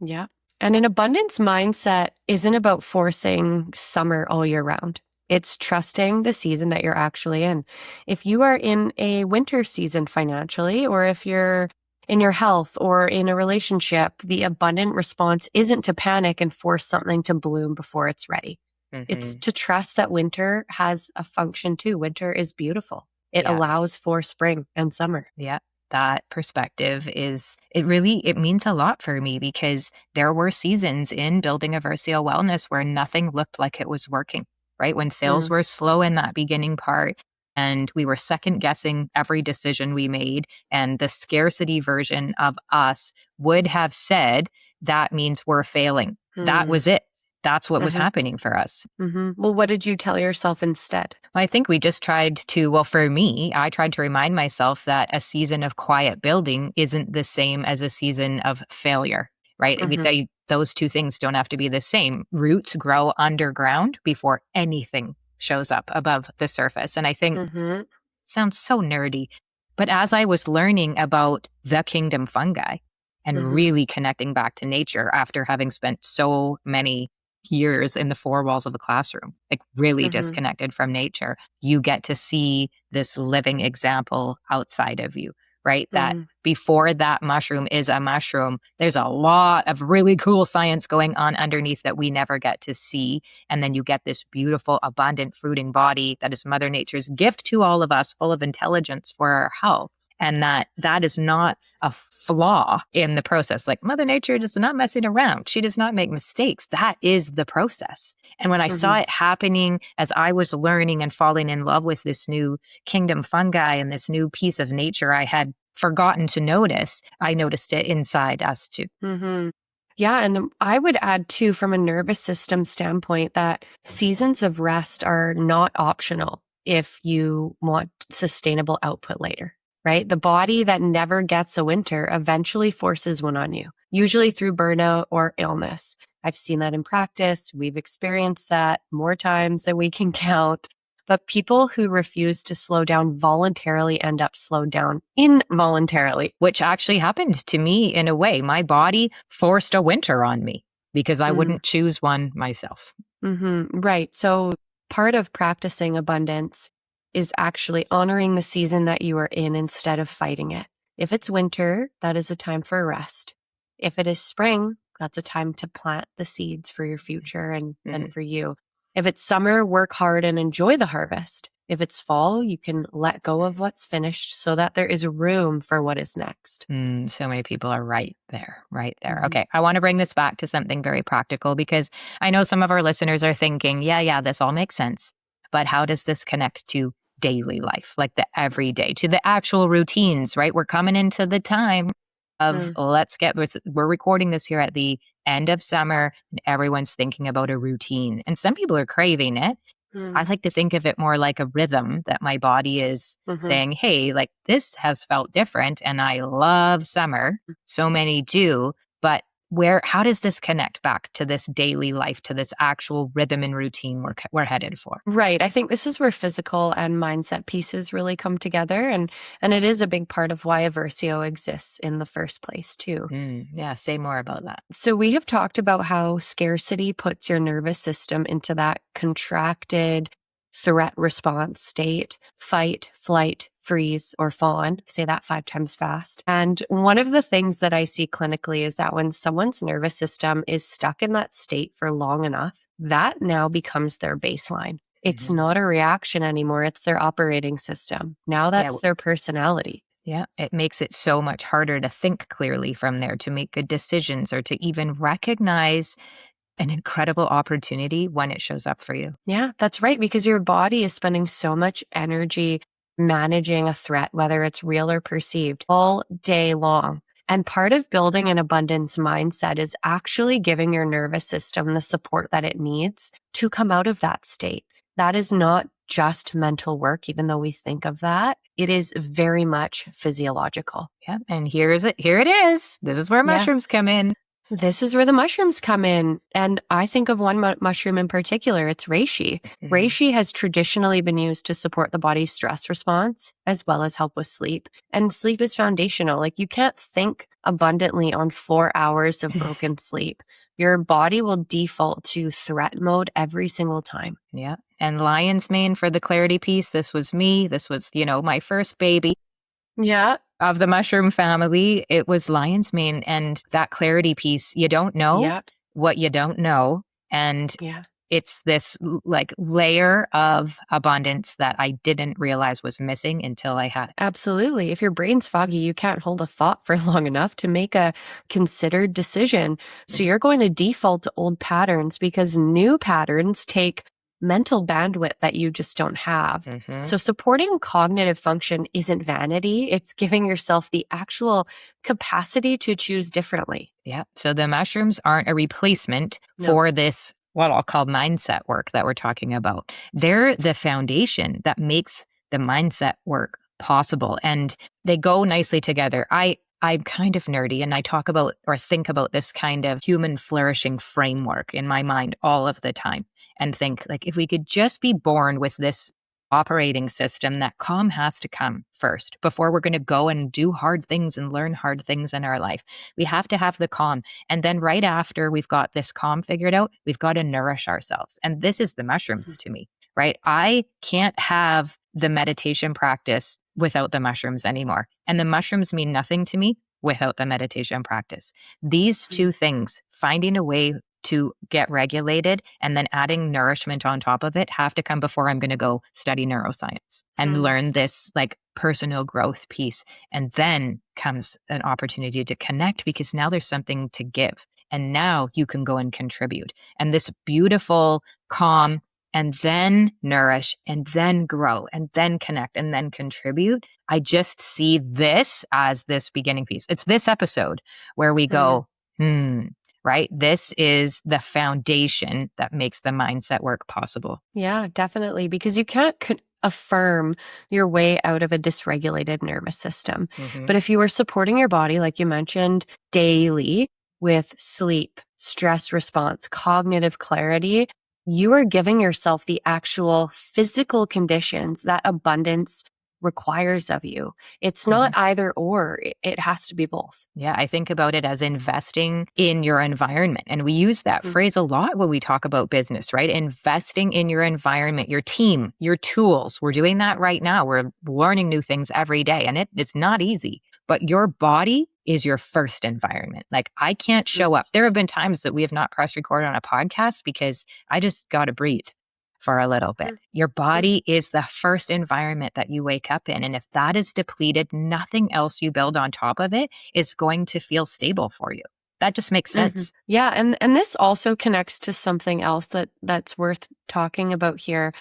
Yeah. And an abundance mindset isn't about forcing summer all year round. It's trusting the season that you're actually in. If you are in a winter season financially, or if you're in your health or in a relationship, the abundant response isn't to panic and force something to bloom before it's ready. It's to trust that winter has a function too. Winter is beautiful. It allows for spring and summer. Yeah. That perspective it means a lot for me, because there were seasons in building a Versio Wellness where nothing looked like it was working, right? When sales were slow in that beginning part, and we were second guessing every decision we made, and the scarcity version of us would have said, that means we're failing. That was it. That's what was happening for us. Well, what did you tell yourself instead? I think we just tried to, well, for me, I tried to remind myself that a season of quiet building isn't the same as a season of failure, right? Those two things don't have to be the same. Roots grow underground before anything shows up above the surface. And I think it sounds so nerdy, but as I was learning about the kingdom fungi and really connecting back to nature after having spent so many years in the four walls of the classroom, like really disconnected from nature, you get to see this living example outside of you, right? That before that mushroom is a mushroom, there's a lot of really cool science going on underneath that we never get to see. And then you get this beautiful, abundant fruiting body that is Mother Nature's gift to all of us, full of intelligence for our health. And that is not a flaw in the process. Like, Mother Nature is not messing around. She does not make mistakes. That is the process. And when I saw it happening as I was learning and falling in love with this new kingdom fungi and this new piece of nature I had forgotten to notice, I noticed it inside us too. Yeah. And I would add too, from a nervous system standpoint, that seasons of rest are not optional if you want sustainable output later. Right? The body that never gets a winter eventually forces one on you, usually through burnout or illness. I've seen that in practice. We've experienced that more times than we can count. But people who refuse to slow down voluntarily end up slowed down involuntarily. Which actually happened to me in a way. My body forced a winter on me because I wouldn't choose one myself. Right. So part of practicing abundance is actually honoring the season that you are in instead of fighting it. If it's winter, that is a time for rest. If it is spring, that's a time to plant the seeds for your future and for you. If it's summer, work hard and enjoy the harvest. If it's fall, you can let go of what's finished so that there is room for what is next. So many people are right there. Okay, I want to bring this back to something very practical, because I know some of our listeners are thinking, yeah, this all makes sense. But how does this connect to daily life, like the everyday, to the actual routines, right? We're coming into the time of we're recording this here at the end of summer, and everyone's thinking about a routine. And some people are craving it. I like to think of it more like a rhythm that my body is saying, hey, like, this has felt different. And I love summer. So many do. But how does this connect back to this daily life, to this actual rhythm and routine we're headed for? Right. I think this is where physical and mindset pieces really come together. And it is a big part of why Versio exists in the first place too. Yeah. Say more about that. So we have talked about how scarcity puts your nervous system into that contracted threat response state: fight, flight, freeze, or fawn. Say that 5 times fast. And one of the things that I see clinically is that when someone's nervous system is stuck in that state for long enough, that now becomes their baseline. It's not a reaction anymore. It's their operating system. Now that's their personality. Yeah, it makes it so much harder to think clearly from there, to make good decisions, or to even recognize an incredible opportunity when it shows up for you. Yeah, that's right. Because your body is spending so much energy managing a threat, whether it's real or perceived, all day long. And part of building an abundance mindset is actually giving your nervous system the support that it needs to come out of that state. That is not just mental work, even though we think of that. It is very much physiological. Yeah. And here it is. This is where mushrooms come in. This is where the mushrooms come in. And I think of one mushroom in particular. It's reishi. Mm-hmm. Reishi has traditionally been used to support the body's stress response as well as help with sleep. And sleep is foundational. Like, you can't think abundantly on 4 hours of broken sleep. Your body will default to threat mode every single time. Yeah. And lion's mane for the clarity piece. This was me. This was, my first baby. Yeah. Of the mushroom family. It was lion's mane, and that clarity piece. You don't know what you don't know. And it's this like layer of abundance that I didn't realize was missing until I had it. Absolutely. If your brain's foggy, you can't hold a thought for long enough to make a considered decision. So you're going to default to old patterns because new patterns take mental bandwidth that you just don't have. Mm-hmm. So supporting cognitive function isn't vanity. It's giving yourself the actual capacity to choose differently. Yeah. So the mushrooms aren't a replacement for this, what I'll call mindset work that we're talking about. They're the foundation that makes the mindset work possible. And they go nicely together. I'm kind of nerdy, and I talk about or think about this kind of human flourishing framework in my mind all of the time, and think, like, if we could just be born with this operating system, that calm has to come first before we're going to go and do hard things and learn hard things in our life. We have to have the calm. And then right after we've got this calm figured out, we've got to nourish ourselves. And this is the mushrooms to me, right? I can't have the meditation practice without the mushrooms anymore. And the mushrooms mean nothing to me without the meditation practice. These two things, finding a way to get regulated and then adding nourishment on top of it, have to come before I'm going to go study neuroscience and learn this like personal growth piece. And then comes an opportunity to connect, because now there's something to give. And now you can go and contribute. And this beautiful, calm, and then nourish, and then grow, and then connect, and then contribute. I just see this as this beginning piece. It's this episode where we go, right? This is the foundation that makes the mindset work possible. Yeah, definitely. Because you can't affirm your way out of a dysregulated nervous system. Mm-hmm. But if you were supporting your body, like you mentioned, daily with sleep, stress response, cognitive clarity, you are giving yourself the actual physical conditions that abundance requires of you. It's not either or. It has to be both. Yeah, I think about it as investing in your environment. And we use that phrase a lot when we talk about business, right? Investing in your environment, your team, your tools. We're doing that right now. We're learning new things every day, and it's not easy. But your body is your first environment. Like, I can't show up. There have been times that we have not pressed record on a podcast because I just got to breathe for a little bit. Your body is the first environment that you wake up in. And if that is depleted, nothing else you build on top of it is going to feel stable for you. That just makes sense. Yeah. And this also connects to something else that's worth talking about here.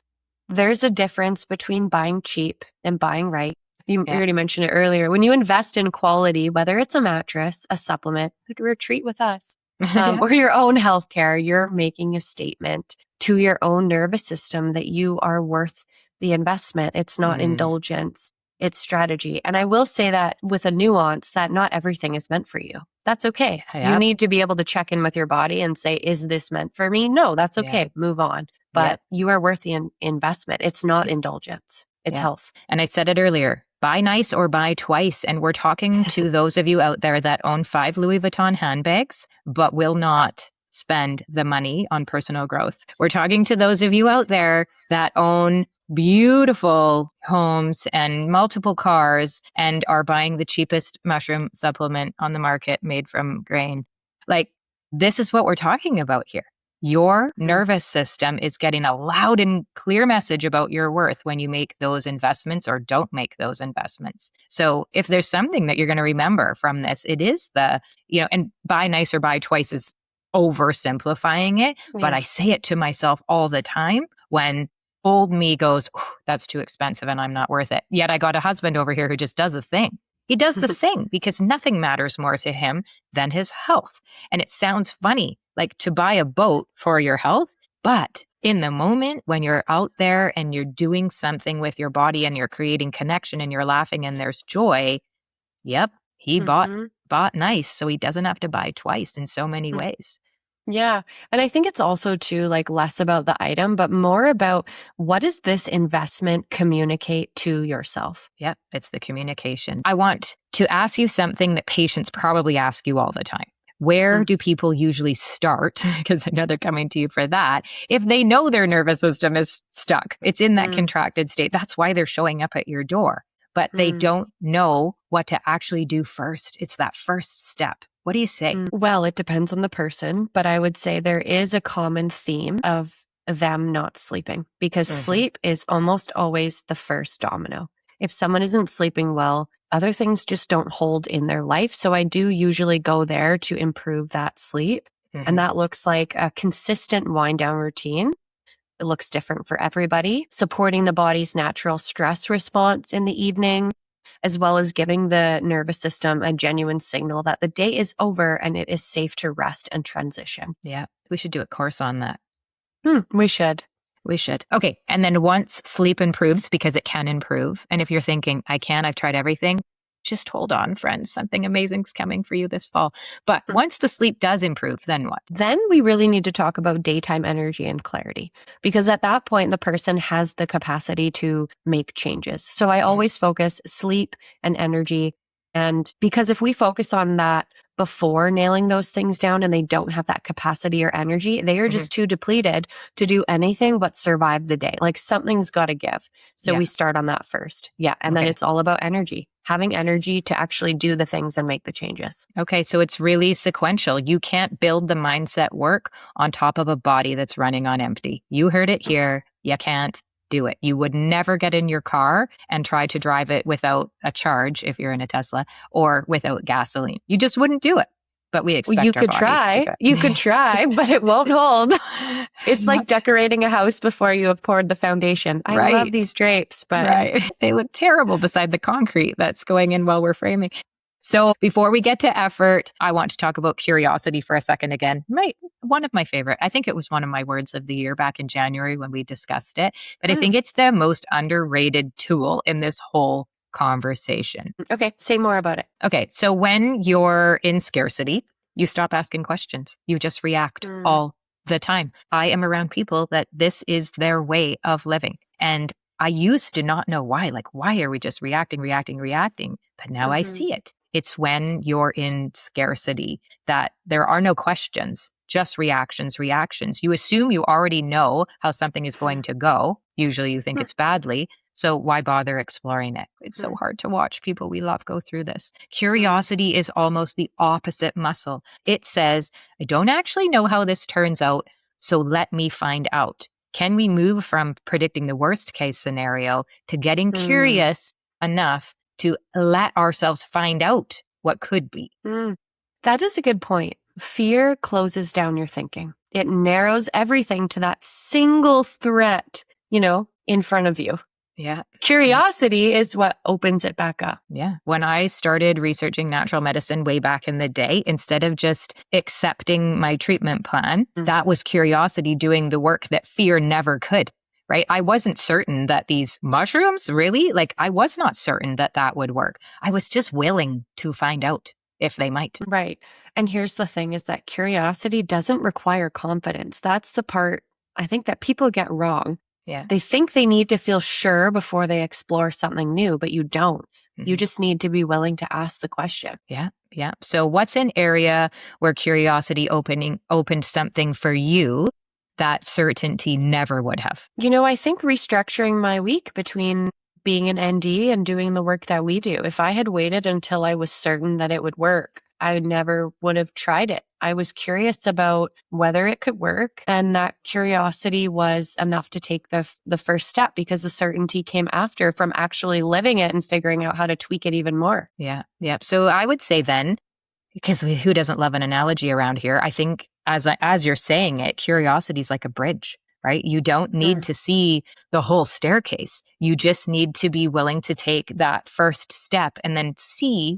There's a difference between buying cheap and buying right. You already mentioned it earlier. When you invest in quality, whether it's a mattress, a supplement, a retreat with us, or your own healthcare, you're making a statement to your own nervous system that you are worth the investment. It's not indulgence, it's strategy. And I will say that with a nuance that not everything is meant for you. That's okay. You need to be able to check in with your body and say, is this meant for me? No, that's okay. Move on. But you are worth the investment. It's not indulgence. It's health. And I said it earlier, buy nice or buy twice. And we're talking to those of you out there that own 5 Louis Vuitton handbags, but will not spend the money on personal growth. We're talking to those of you out there that own beautiful homes and multiple cars and are buying the cheapest mushroom supplement on the market made from grain. Like, this is what we're talking about here. Your nervous system is getting a loud and clear message about your worth when you make those investments or don't make those investments. So if there's something that you're going to remember from this, it is and buy nice or buy twice is oversimplifying it. But I say it to myself all the time when old me goes, that's too expensive and I'm not worth it. Yet I got a husband over here who just does the thing. He does the thing because nothing matters more to him than his health. And it sounds funny, like to buy a boat for your health, but in the moment when you're out there and you're doing something with your body and you're creating connection and you're laughing and there's joy, yep, he bought nice, so he doesn't have to buy twice in so many ways. Yeah. And I think it's also too like less about the item, but more about what does this investment communicate to yourself? Yep, it's the communication. I want to ask you something that patients probably ask you all the time. Where do people usually start? Because I know they're coming to you for that. If they know their nervous system is stuck, it's in that contracted state. That's why they're showing up at your door. But they don't know what to actually do first. It's that first step. What do you say? Well, it depends on the person, but I would say there is a common theme of them not sleeping because sleep is almost always the first domino. If someone isn't sleeping well, other things just don't hold in their life. So I do usually go there to improve that sleep. And that looks like a consistent wind down routine. It looks different for everybody, supporting the body's natural stress response in the evening, as well as giving the nervous system a genuine signal that the day is over and it is safe to rest and transition. Yeah, we should do a course on that. We should. We should. Okay. And then once sleep improves, because it can improve, and if you're thinking, I've tried everything, just hold on, friends. Something amazing's coming for you this fall. But once the sleep does improve, then what? Then we really need to talk about daytime energy and clarity, because at that point, the person has the capacity to make changes. So I always focus sleep and energy. And because if we focus on that before nailing those things down and they don't have that capacity or energy, they are just too depleted to do anything but survive the day. Like something's got to give. So we start on that first. Yeah. And then it's all about energy, having energy to actually do the things and make the changes. Okay. So it's really sequential. You can't build the mindset work on top of a body that's running on empty. You heard it here. You can't do it. You would never get in your car and try to drive it without a charge if you're in a Tesla or without gasoline. You just wouldn't do it. But we expect you could try. You could try, but it won't hold. It's like decorating a house before you have poured the foundation. I love these drapes, but they look terrible beside the concrete that's going in while we're framing. So before we get to effort, I want to talk about curiosity for a second again. One of my favorite. I think it was one of my words of the year back in January when we discussed it. But I think it's the most underrated tool in this whole conversation. Okay, say more about it. Okay, so when you're in scarcity, you stop asking questions. You just react all the time. I am around people that this is their way of living. And I used to not know why. Like, why are we just reacting? But now I see it. It's when you're in scarcity that there are no questions, just reactions. You assume you already know how something is going to go. Usually you think it's badly. So why bother exploring it? It's so hard to watch people we love go through this. Curiosity is almost the opposite muscle. It says, I don't actually know how this turns out, so let me find out. Can we move from predicting the worst case scenario to getting curious enough to let ourselves find out what could be? That is a good point. Fear closes down your thinking. It narrows everything to that single threat, in front of you. Yeah. Curiosity is what opens it back up. Yeah. When I started researching natural medicine way back in the day, instead of just accepting my treatment plan, that was curiosity doing the work that fear never could. Right? I wasn't certain that these mushrooms really, I was not certain that that would work. I was just willing to find out if they might. Right. And here's the thing is that curiosity doesn't require confidence. That's the part I think that people get wrong. Yeah. They think they need to feel sure before they explore something new, but you don't. You just need to be willing to ask the question. Yeah. Yeah. So what's an area where curiosity opened something for you that certainty never would have? I think restructuring my week between being an ND and doing the work that we do. If I had waited until I was certain that it would work, I never would have tried it. I was curious about whether it could work. And that curiosity was enough to take the first step because the certainty came after from actually living it and figuring out how to tweak it even more. Yeah. Yeah. So I would say then, because who doesn't love an analogy around here? I think as you're saying it, curiosity is like a bridge, right? You don't need to see the whole staircase. You just need to be willing to take that first step and then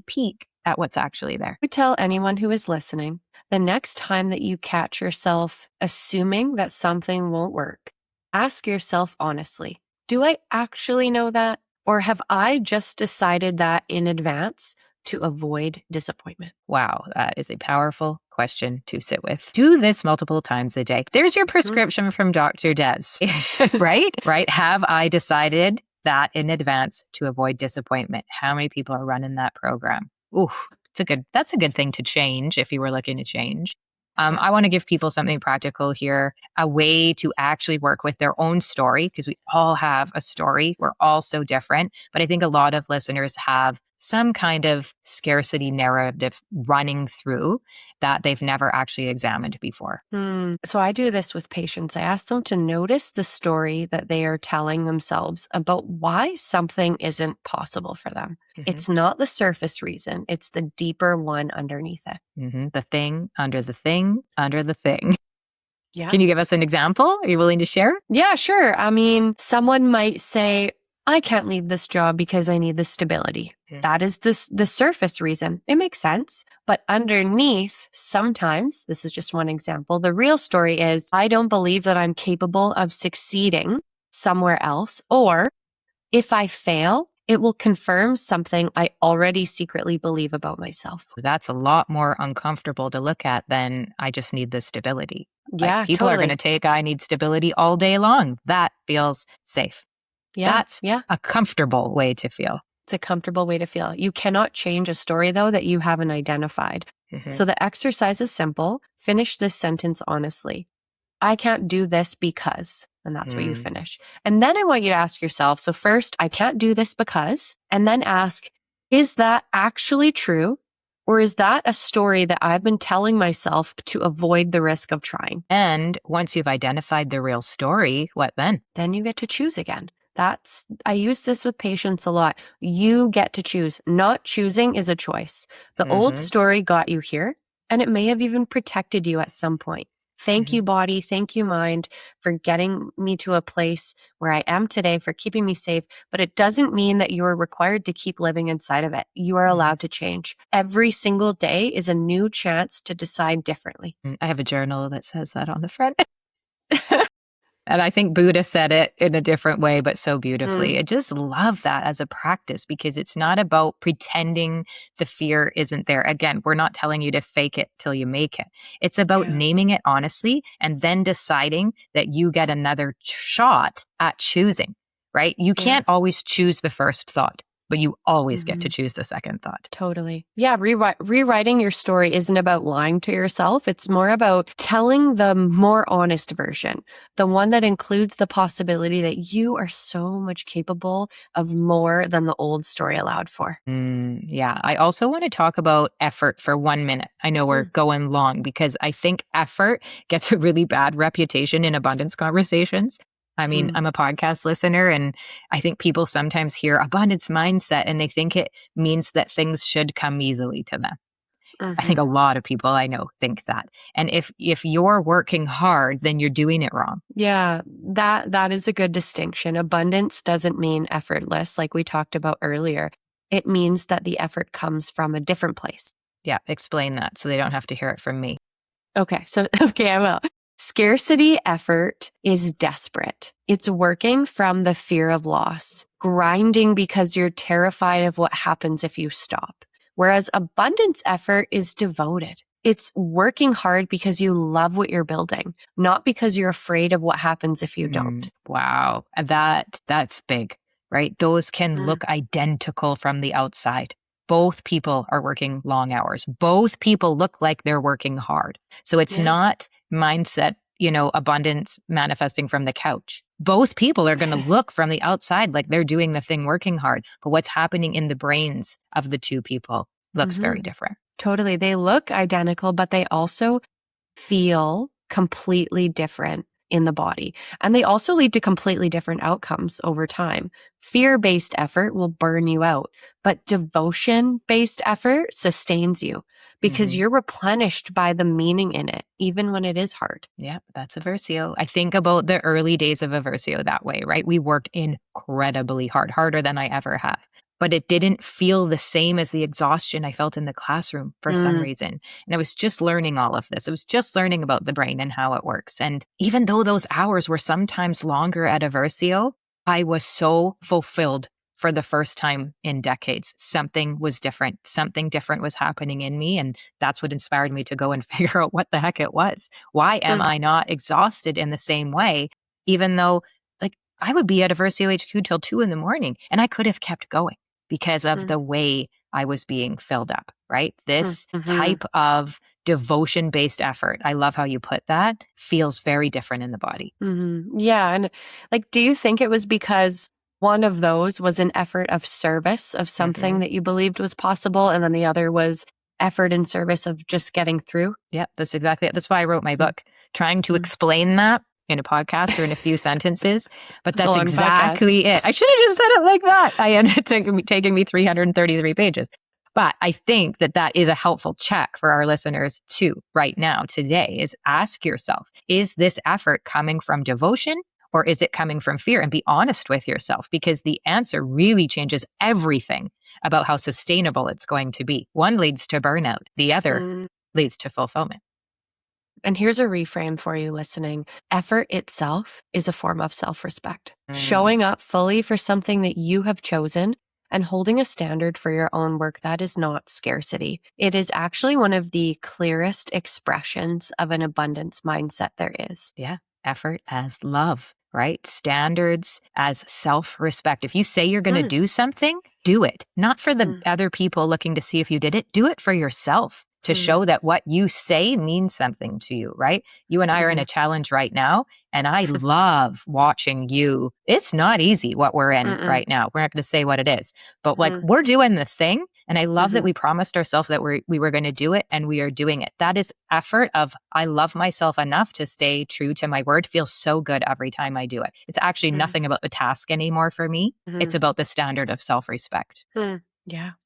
peek at what's actually there. I tell anyone who is listening, the next time that you catch yourself assuming that something won't work, Ask yourself honestly, do I actually know that? Or have I just decided that in advance to avoid disappointment? Wow, that is a powerful question to sit with. Do this multiple times a day. There's your prescription from Dr. Des, right? Right? Have I decided that in advance to avoid disappointment? How many people are running that program? Ooh, that's a good thing to change if you were looking to change. I want to give people something practical here, a way to actually work with their own story, because we all have a story. We're all so different. But I think a lot of listeners have some kind of scarcity narrative running through that they've never actually examined before. So I do this with patients. I ask them to notice the story that they are telling themselves about why something isn't possible for them. It's not the surface reason. It's the deeper one underneath it. The thing under the thing under the thing. Yeah. Can you give us an example? Are you willing to share? Yeah, sure. I mean, someone might say, I can't leave this job because I need the stability. That is the surface reason. It makes sense. But underneath, sometimes, this is just one example, the real story is, I don't believe that I'm capable of succeeding somewhere else. Or if I fail, it will confirm something I already secretly believe about myself. That's a lot more uncomfortable to look at than I just need the stability. Yeah, people are going to take I need stability all day long. That feels safe. That's a comfortable way to feel. It's a comfortable way to feel. You cannot change a story, though, that you haven't identified. So the exercise is simple. Finish this sentence honestly. I can't do this because, and that's what you finish. And then I want you to ask yourself, so first, I can't do this because, and then ask, is that actually true? Or is that a story that I've been telling myself to avoid the risk of trying? And once you've identified the real story, what then? Then you get to choose again. I use this with patients a lot. You get to choose. Not choosing is a choice. The old story got you here, and it may have even protected you at some point. Thank you, body. Thank you, mind, for getting me to a place where I am today, for keeping me safe. But it doesn't mean that you are required to keep living inside of it. You are allowed to change. Every single day is a new chance to decide differently. I have a journal that says that on the front. And I think Buddha said it in a different way, but so beautifully. I just love that as a practice, because it's not about pretending the fear isn't there. Again, we're not telling you to fake it till you make it. It's about naming it honestly and then deciding that you get another shot at choosing, right? You can't always choose the first thought, but you always get to choose the second thought. Totally. Yeah. Rewriting your story isn't about lying to yourself. It's more about telling the more honest version, the one that includes the possibility that you are so much capable of more than the old story allowed for. Yeah. I also want to talk about effort for 1 minute. I know we're going long, because I think effort gets a really bad reputation in abundance conversations. I mean, I'm a podcast listener, and I think people sometimes hear abundance mindset and they think it means that things should come easily to them. I think a lot of people I know think that. And if you're working hard, then you're doing it wrong. Yeah, that is a good distinction. Abundance doesn't mean effortless, like we talked about earlier. It means that the effort comes from a different place. Yeah, explain that so they don't have to hear it from me. Okay, I will. Scarcity effort is desperate. It's working from the fear of loss, grinding because you're terrified of what happens if you stop. Whereas abundance effort is devoted. It's working hard because you love what you're building, not because you're afraid of what happens if you don't. Wow. That's big, right? Those can look identical from the outside. Both people are working long hours. Both people look like they're working hard. So it's not mindset, abundance manifesting from the couch. Both people are going to look from the outside like they're doing the thing working hard. But what's happening in the brains of the two people looks very different. Totally. They look identical, but they also feel completely different in the body. And they also lead to completely different outcomes over time. Fear-based effort will burn you out, but devotion-based effort sustains you because you're replenished by the meaning in it, even when it is hard. Yeah, that's a Versio. I think about the early days of a Versio that way, right? We worked incredibly hard, harder than I ever have. but it didn't feel the same as the exhaustion I felt in the classroom for some reason. And I was just learning all of this. I was just learning about the brain and how it works. And even though those hours were sometimes longer at Aversio, I was so fulfilled for the first time in decades. Something was different. Something different was happening in me. And that's what inspired me to go and figure out what the heck it was. Why am I not exhausted in the same way, even though like I would be at Aversio HQ till 2 a.m. and I could have kept going because of the way I was being filled up, right? This type of devotion-based effort, I love how you put that, feels very different in the body. Yeah. And like, do you think it was because one of those was an effort of service of something that you believed was possible, and then the other was effort in service of just getting through? Yeah, that's exactly it. That's why I wrote my book, trying to explain that in a podcast or in a few sentences. But that's exactly it. I should have just said it like that. I ended up taking me 333 pages. But I think that that is a helpful check for our listeners too, right now, today, is ask yourself, is this effort coming from devotion or is it coming from fear? And be honest with yourself, because the answer really changes everything about how sustainable it's going to be. One leads to burnout. The other leads to fulfillment. And here's a reframe for you listening. Effort itself is a form of self-respect. Showing up fully for something that you have chosen and holding a standard for your own work, that is not scarcity. It is actually one of the clearest expressions of an abundance mindset there is. Yeah. Effort as love, right? Standards as self-respect. If you say you're going to do something, do it. Not for the other people looking to see if you did it. Do it for yourself to show that what you say means something to you, right? You and I are in a challenge right now, and I love watching you. It's not easy what we're in right now. We're not going to say what it is, but like we're doing the thing. And I love that we promised ourselves that we were going to do it, and we are doing it. That is effort of, I love myself enough to stay true to my word. Feels so good every time I do it. It's actually nothing about the task anymore for me. It's about the standard of self-respect.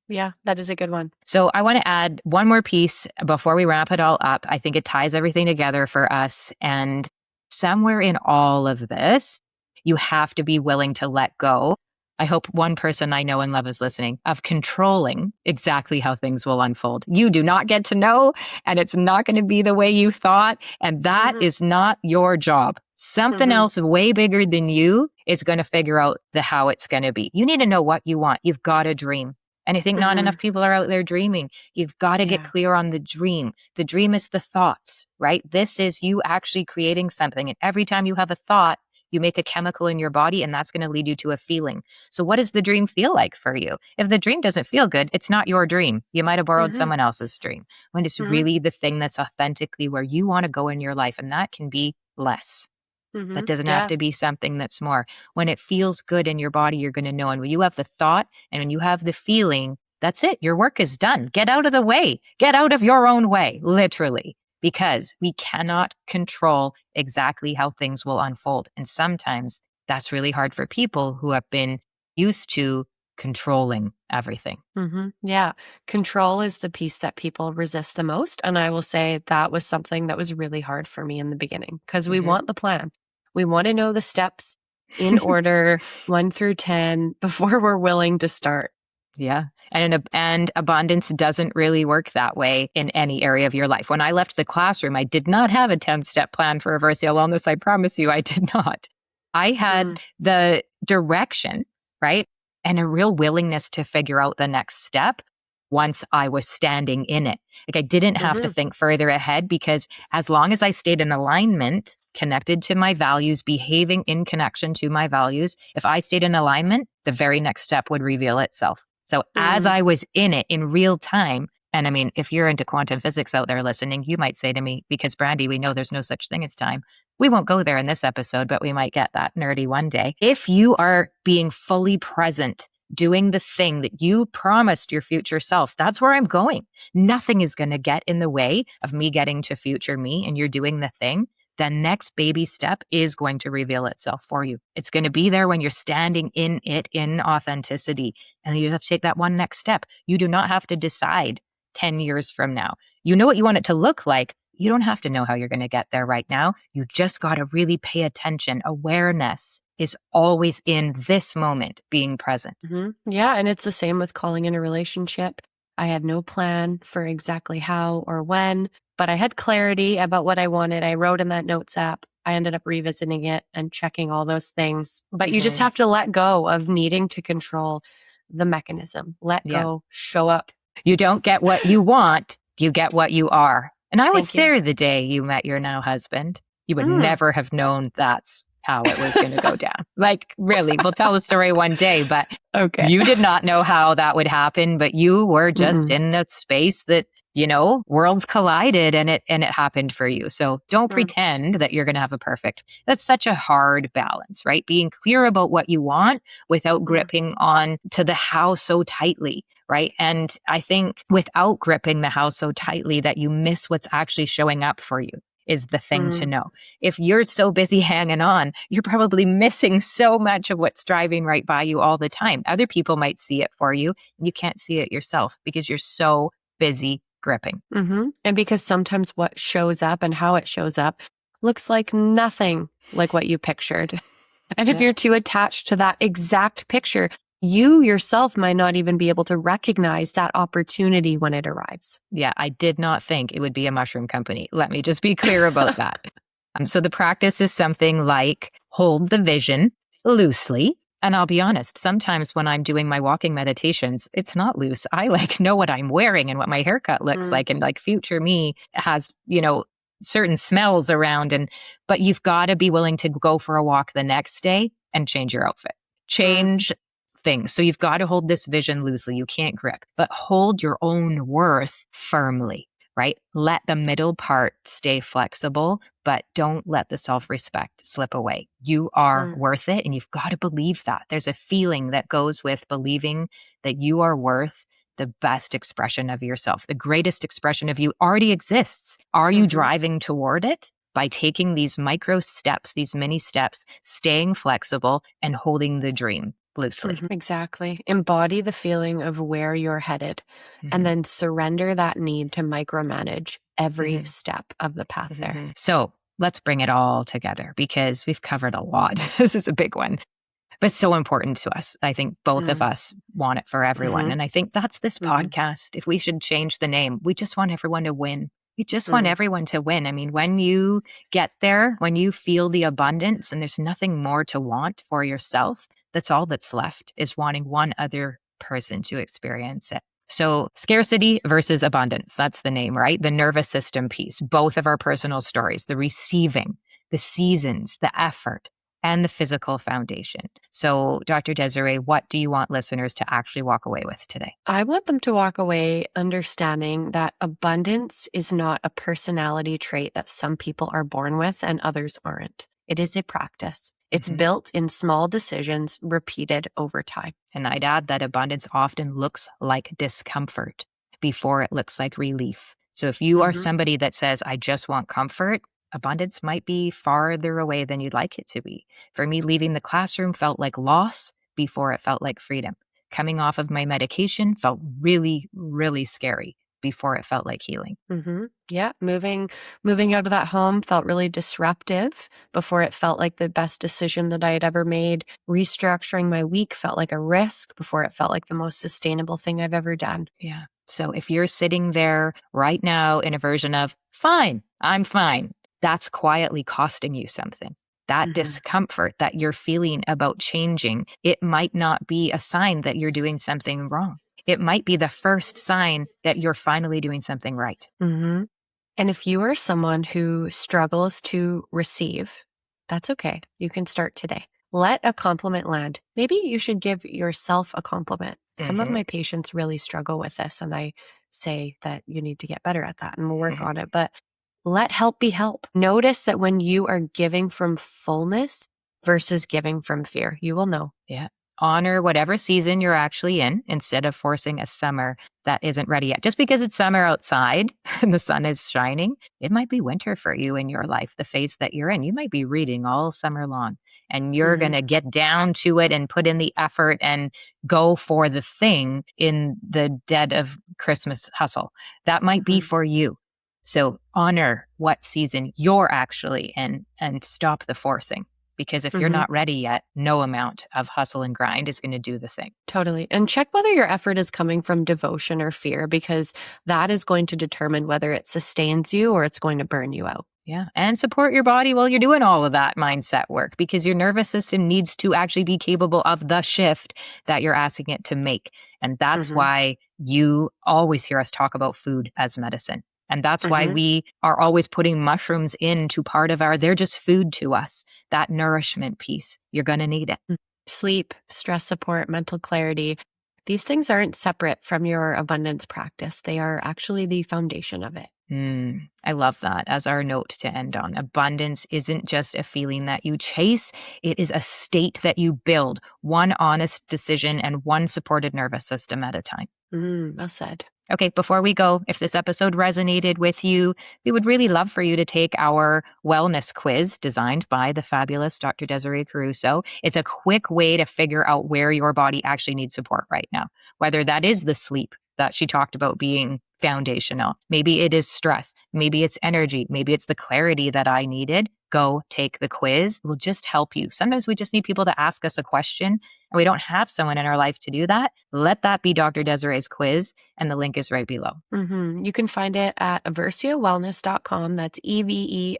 Yeah, that is a good one. So I want to add one more piece before we wrap it all up. I think it ties everything together for us. And somewhere in all of this, you have to be willing to let go. I hope one person I know and love is listening, of controlling exactly how things will unfold. You do not get to know, and it's not going to be the way you thought. And that is not your job. Something else way bigger than you is going to figure out how it's going to be. You need to know what you want. You've got a dream. And I think not enough people are out there dreaming. You've got to get clear on the dream. The dream is the thoughts, right? This is you actually creating something. And every time you have a thought, you make a chemical in your body, and that's going to lead you to a feeling. So what does the dream feel like for you? If the dream doesn't feel good, it's not your dream. You might have borrowed someone else's dream. When it's really the thing that's authentically where you want to go in your life, and that can be less. That doesn't have to be something that's more. When it feels good in your body, you're going to know. And when you have the thought and when you have the feeling, that's it. Your work is done. Get out of the way. Get out of your own way, literally, because we cannot control exactly how things will unfold. And sometimes that's really hard for people who have been used to controlling everything. Yeah. Control is the piece that people resist the most. And I will say that was something that was really hard for me in the beginning, because we want the plan. We want to know the steps in order 1 through 10 before we're willing to start. Yeah. And abundance doesn't really work that way in any area of your life. When I left the classroom, I did not have a 10-step plan for Aversio Wellness. I promise you, I did not. I had the direction, right? And a real willingness to figure out the next step once I was standing in it. Like I didn't have to think further ahead, because as long as I stayed in alignment, connected to my values, behaving in connection to my values, if I stayed in alignment, the very next step would reveal itself. So as I was in it in real time, and I mean, if you're into quantum physics out there listening, you might say to me, because Brandi, we know there's no such thing as time. We won't go there in this episode, but we might get that nerdy one day. If you are being fully present, doing the thing that you promised your future self, that's where I'm going. Nothing is going to get in the way of me getting to future me, and you're doing the thing. The next baby step is going to reveal itself for you. It's going to be there when you're standing in it in authenticity. And you have to take that one next step. You do not have to decide 10 years from now. You know what you want it to look like. You don't have to know how you're going to get there right now. You just got to really pay attention, awareness is always in this moment, being present. Yeah. And it's the same with calling in a relationship. I had no plan for exactly how or when, but I had clarity about what I wanted. I wrote in that notes app. I ended up revisiting it and checking all those things. But you just have to let go of needing to control the mechanism. Let go, show up. You don't get what you want, you get what you are. And I was Thank you. there the day you met your now husband. You would never have known that's how it was going to go down. Like, really, we'll tell the story one day, but you did not know how that would happen, but you were just in a space that, you know, worlds collided and it happened for you. So don't pretend that you're going to have a perfect. That's such a hard balance, right? Being clear about what you want without gripping on to the how so tightly. Right. And I think without gripping the how so tightly that you miss what's actually showing up for you is the thing to know. If you're so busy hanging on, you're probably missing so much of what's driving right by you all the time. Other people might see it for you. You can't see it yourself because you're so busy gripping. And because sometimes what shows up and how it shows up looks like nothing like what you pictured. And if you're too attached to that exact picture, you yourself might not even be able to recognize that opportunity when it arrives. Yeah, I did not think it would be a mushroom company. Let me just be clear about that. So the practice is something like hold the vision loosely. And I'll be honest, sometimes when I'm doing my walking meditations, it's not loose. I know what I'm wearing and what my haircut looks like. And future me has, certain smells around. But you've got to be willing to go for a walk the next day and change your outfit. Change things. So you've got to hold this vision loosely. You can't grip, but hold your own worth firmly, right? Let the middle part stay flexible, but don't let the self-respect slip away. You are worth it. And you've got to believe that. There's a feeling that goes with believing that you are worth the best expression of yourself. The greatest expression of you already exists. Are you driving toward it? By taking these micro steps, these mini steps, staying flexible and holding the dream loosely. Exactly. Embody the feeling of where you're headed and then surrender that need to micromanage every step of the path there. So let's bring it all together because we've covered a lot. This is a big one, but so important to us. I think both of us want it for everyone. And I think that's this podcast. If we should change the name, we just want everyone to win. We just want everyone to win. I mean, when you get there, when you feel the abundance and there's nothing more to want for yourself, that's all that's left is wanting one other person to experience it. So scarcity versus abundance, that's the name, right? The nervous system piece, both of our personal stories, the receiving, the seasons, the effort, and the physical foundation. So Dr. Desiree, what do you want listeners to actually walk away with today? I want them to walk away understanding that abundance is not a personality trait that some people are born with and others aren't. It is a practice. It's built in small decisions repeated over time. And I'd add that abundance often looks like discomfort before it looks like relief. So if you are somebody that says, I just want comfort, abundance might be farther away than you'd like it to be. For me, leaving the classroom felt like loss before it felt like freedom. Coming off of my medication felt really, really scary before it felt like healing. Yeah. Moving out of that home felt really disruptive before it felt like the best decision that I had ever made. Restructuring my week felt like a risk before it felt like the most sustainable thing I've ever done. Yeah. So if you're sitting there right now in a version of fine, I'm fine, that's quietly costing you something. That discomfort that you're feeling about changing, it might not be a sign that you're doing something wrong. It might be the first sign that you're finally doing something right. And if you are someone who struggles to receive, that's okay. You can start today. Let a compliment land. Maybe you should give yourself a compliment. Some of my patients really struggle with this, and I say that you need to get better at that and we'll work on it. But let help be help. Notice that when you are giving from fullness versus giving from fear, you will know. Yeah. Honor whatever season you're actually in instead of forcing a summer that isn't ready yet. Just because it's summer outside and the sun is shining, it might be winter for you in your life, the phase that you're in. You might be reading all summer long and you're going to get down to it and put in the effort and go for the thing in the dead of Christmas hustle. That might be for you. So honor what season you're actually in and stop the forcing. because if you're not ready yet, no amount of hustle and grind is going to do the thing. Totally. And check whether your effort is coming from devotion or fear, because that is going to determine whether it sustains you or it's going to burn you out. Yeah. And support your body while you're doing all of that mindset work, because your nervous system needs to actually be capable of the shift that you're asking it to make. And that's why you always hear us talk about food as medicine. And that's why we are always putting mushrooms into part of they're just food to us, that nourishment piece. You're going to need it. Sleep, stress support, mental clarity. These things aren't separate from your abundance practice. They are actually the foundation of it. I love that as our note to end on. Abundance isn't just a feeling that you chase. It is a state that you build, one honest decision and one supported nervous system at a time. Well said. Okay, before we go, if this episode resonated with you, we would really love for you to take our wellness quiz designed by the fabulous Dr. Desiree Caruso. It's a quick way to figure out where your body actually needs support right now, whether that is the sleep that she talked about being foundational. Maybe it is stress. Maybe it's energy. Maybe it's the clarity that I needed. Go take the quiz. It will just help you. Sometimes we just need people to ask us a question, and we don't have someone in our life to do that. Let that be Dr. Desiree's quiz, and the link is right below. You can find it at eversiowellness.com. That's EVERSIO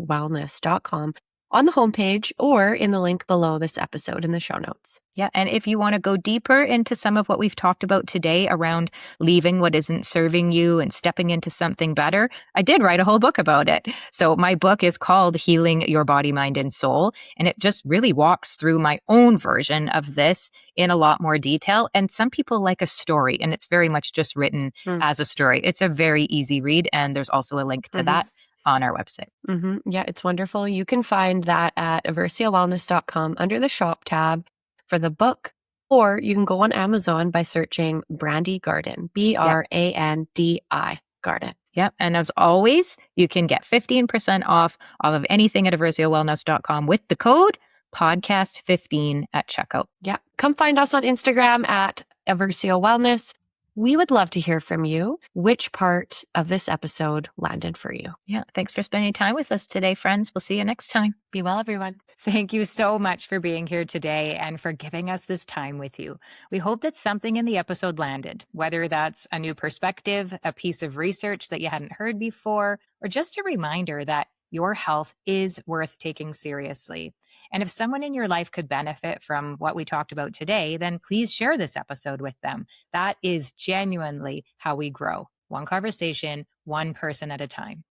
wellness.com on the homepage or in the link below this episode in the show notes. Yeah. And if you want to go deeper into some of what we've talked about today around leaving what isn't serving you and stepping into something better, I did write a whole book about it. So my book is called Healing Your Body, Mind, and Soul. And it just really walks through my own version of this in a lot more detail. And some people like a story, and it's very much just written as a story. It's a very easy read. And there's also a link to that on our website. Yeah, it's wonderful. You can find that at eversiowellness.com under the shop tab for the book, or you can go on Amazon by searching Brandi Garden, Brandi Garden. Yep. And as always, you can get 15% off of anything at eversiowellness.com with the code podcast15 at checkout. Yeah. Come find us on Instagram at Eversio Wellness. We would love to hear from you. Which part of this episode landed for you? Yeah. Thanks for spending time with us today, friends. We'll see you next time. Be well, everyone. Thank you so much for being here today and for giving us this time with you. We hope that something in the episode landed, whether that's a new perspective, a piece of research that you hadn't heard before, or just a reminder that your health is worth taking seriously. And if someone in your life could benefit from what we talked about today, then please share this episode with them. That is genuinely how we grow. One conversation, one person at a time.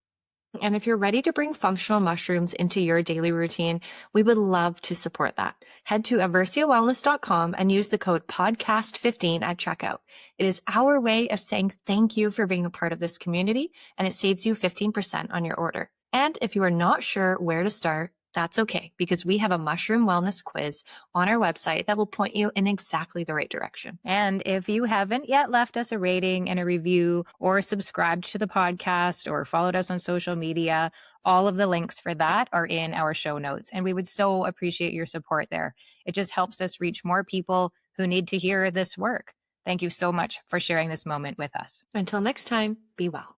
And if you're ready to bring functional mushrooms into your daily routine, we would love to support that. Head to eversiowellness.com and use the code podcast15 at checkout. It is our way of saying thank you for being a part of this community, and it saves you 15% on your order. And if you are not sure where to start, that's okay, because we have a mushroom wellness quiz on our website that will point you in exactly the right direction. And if you haven't yet left us a rating and a review or subscribed to the podcast or followed us on social media, all of the links for that are in our show notes. And we would so appreciate your support there. It just helps us reach more people who need to hear this work. Thank you so much for sharing this moment with us. Until next time, be well.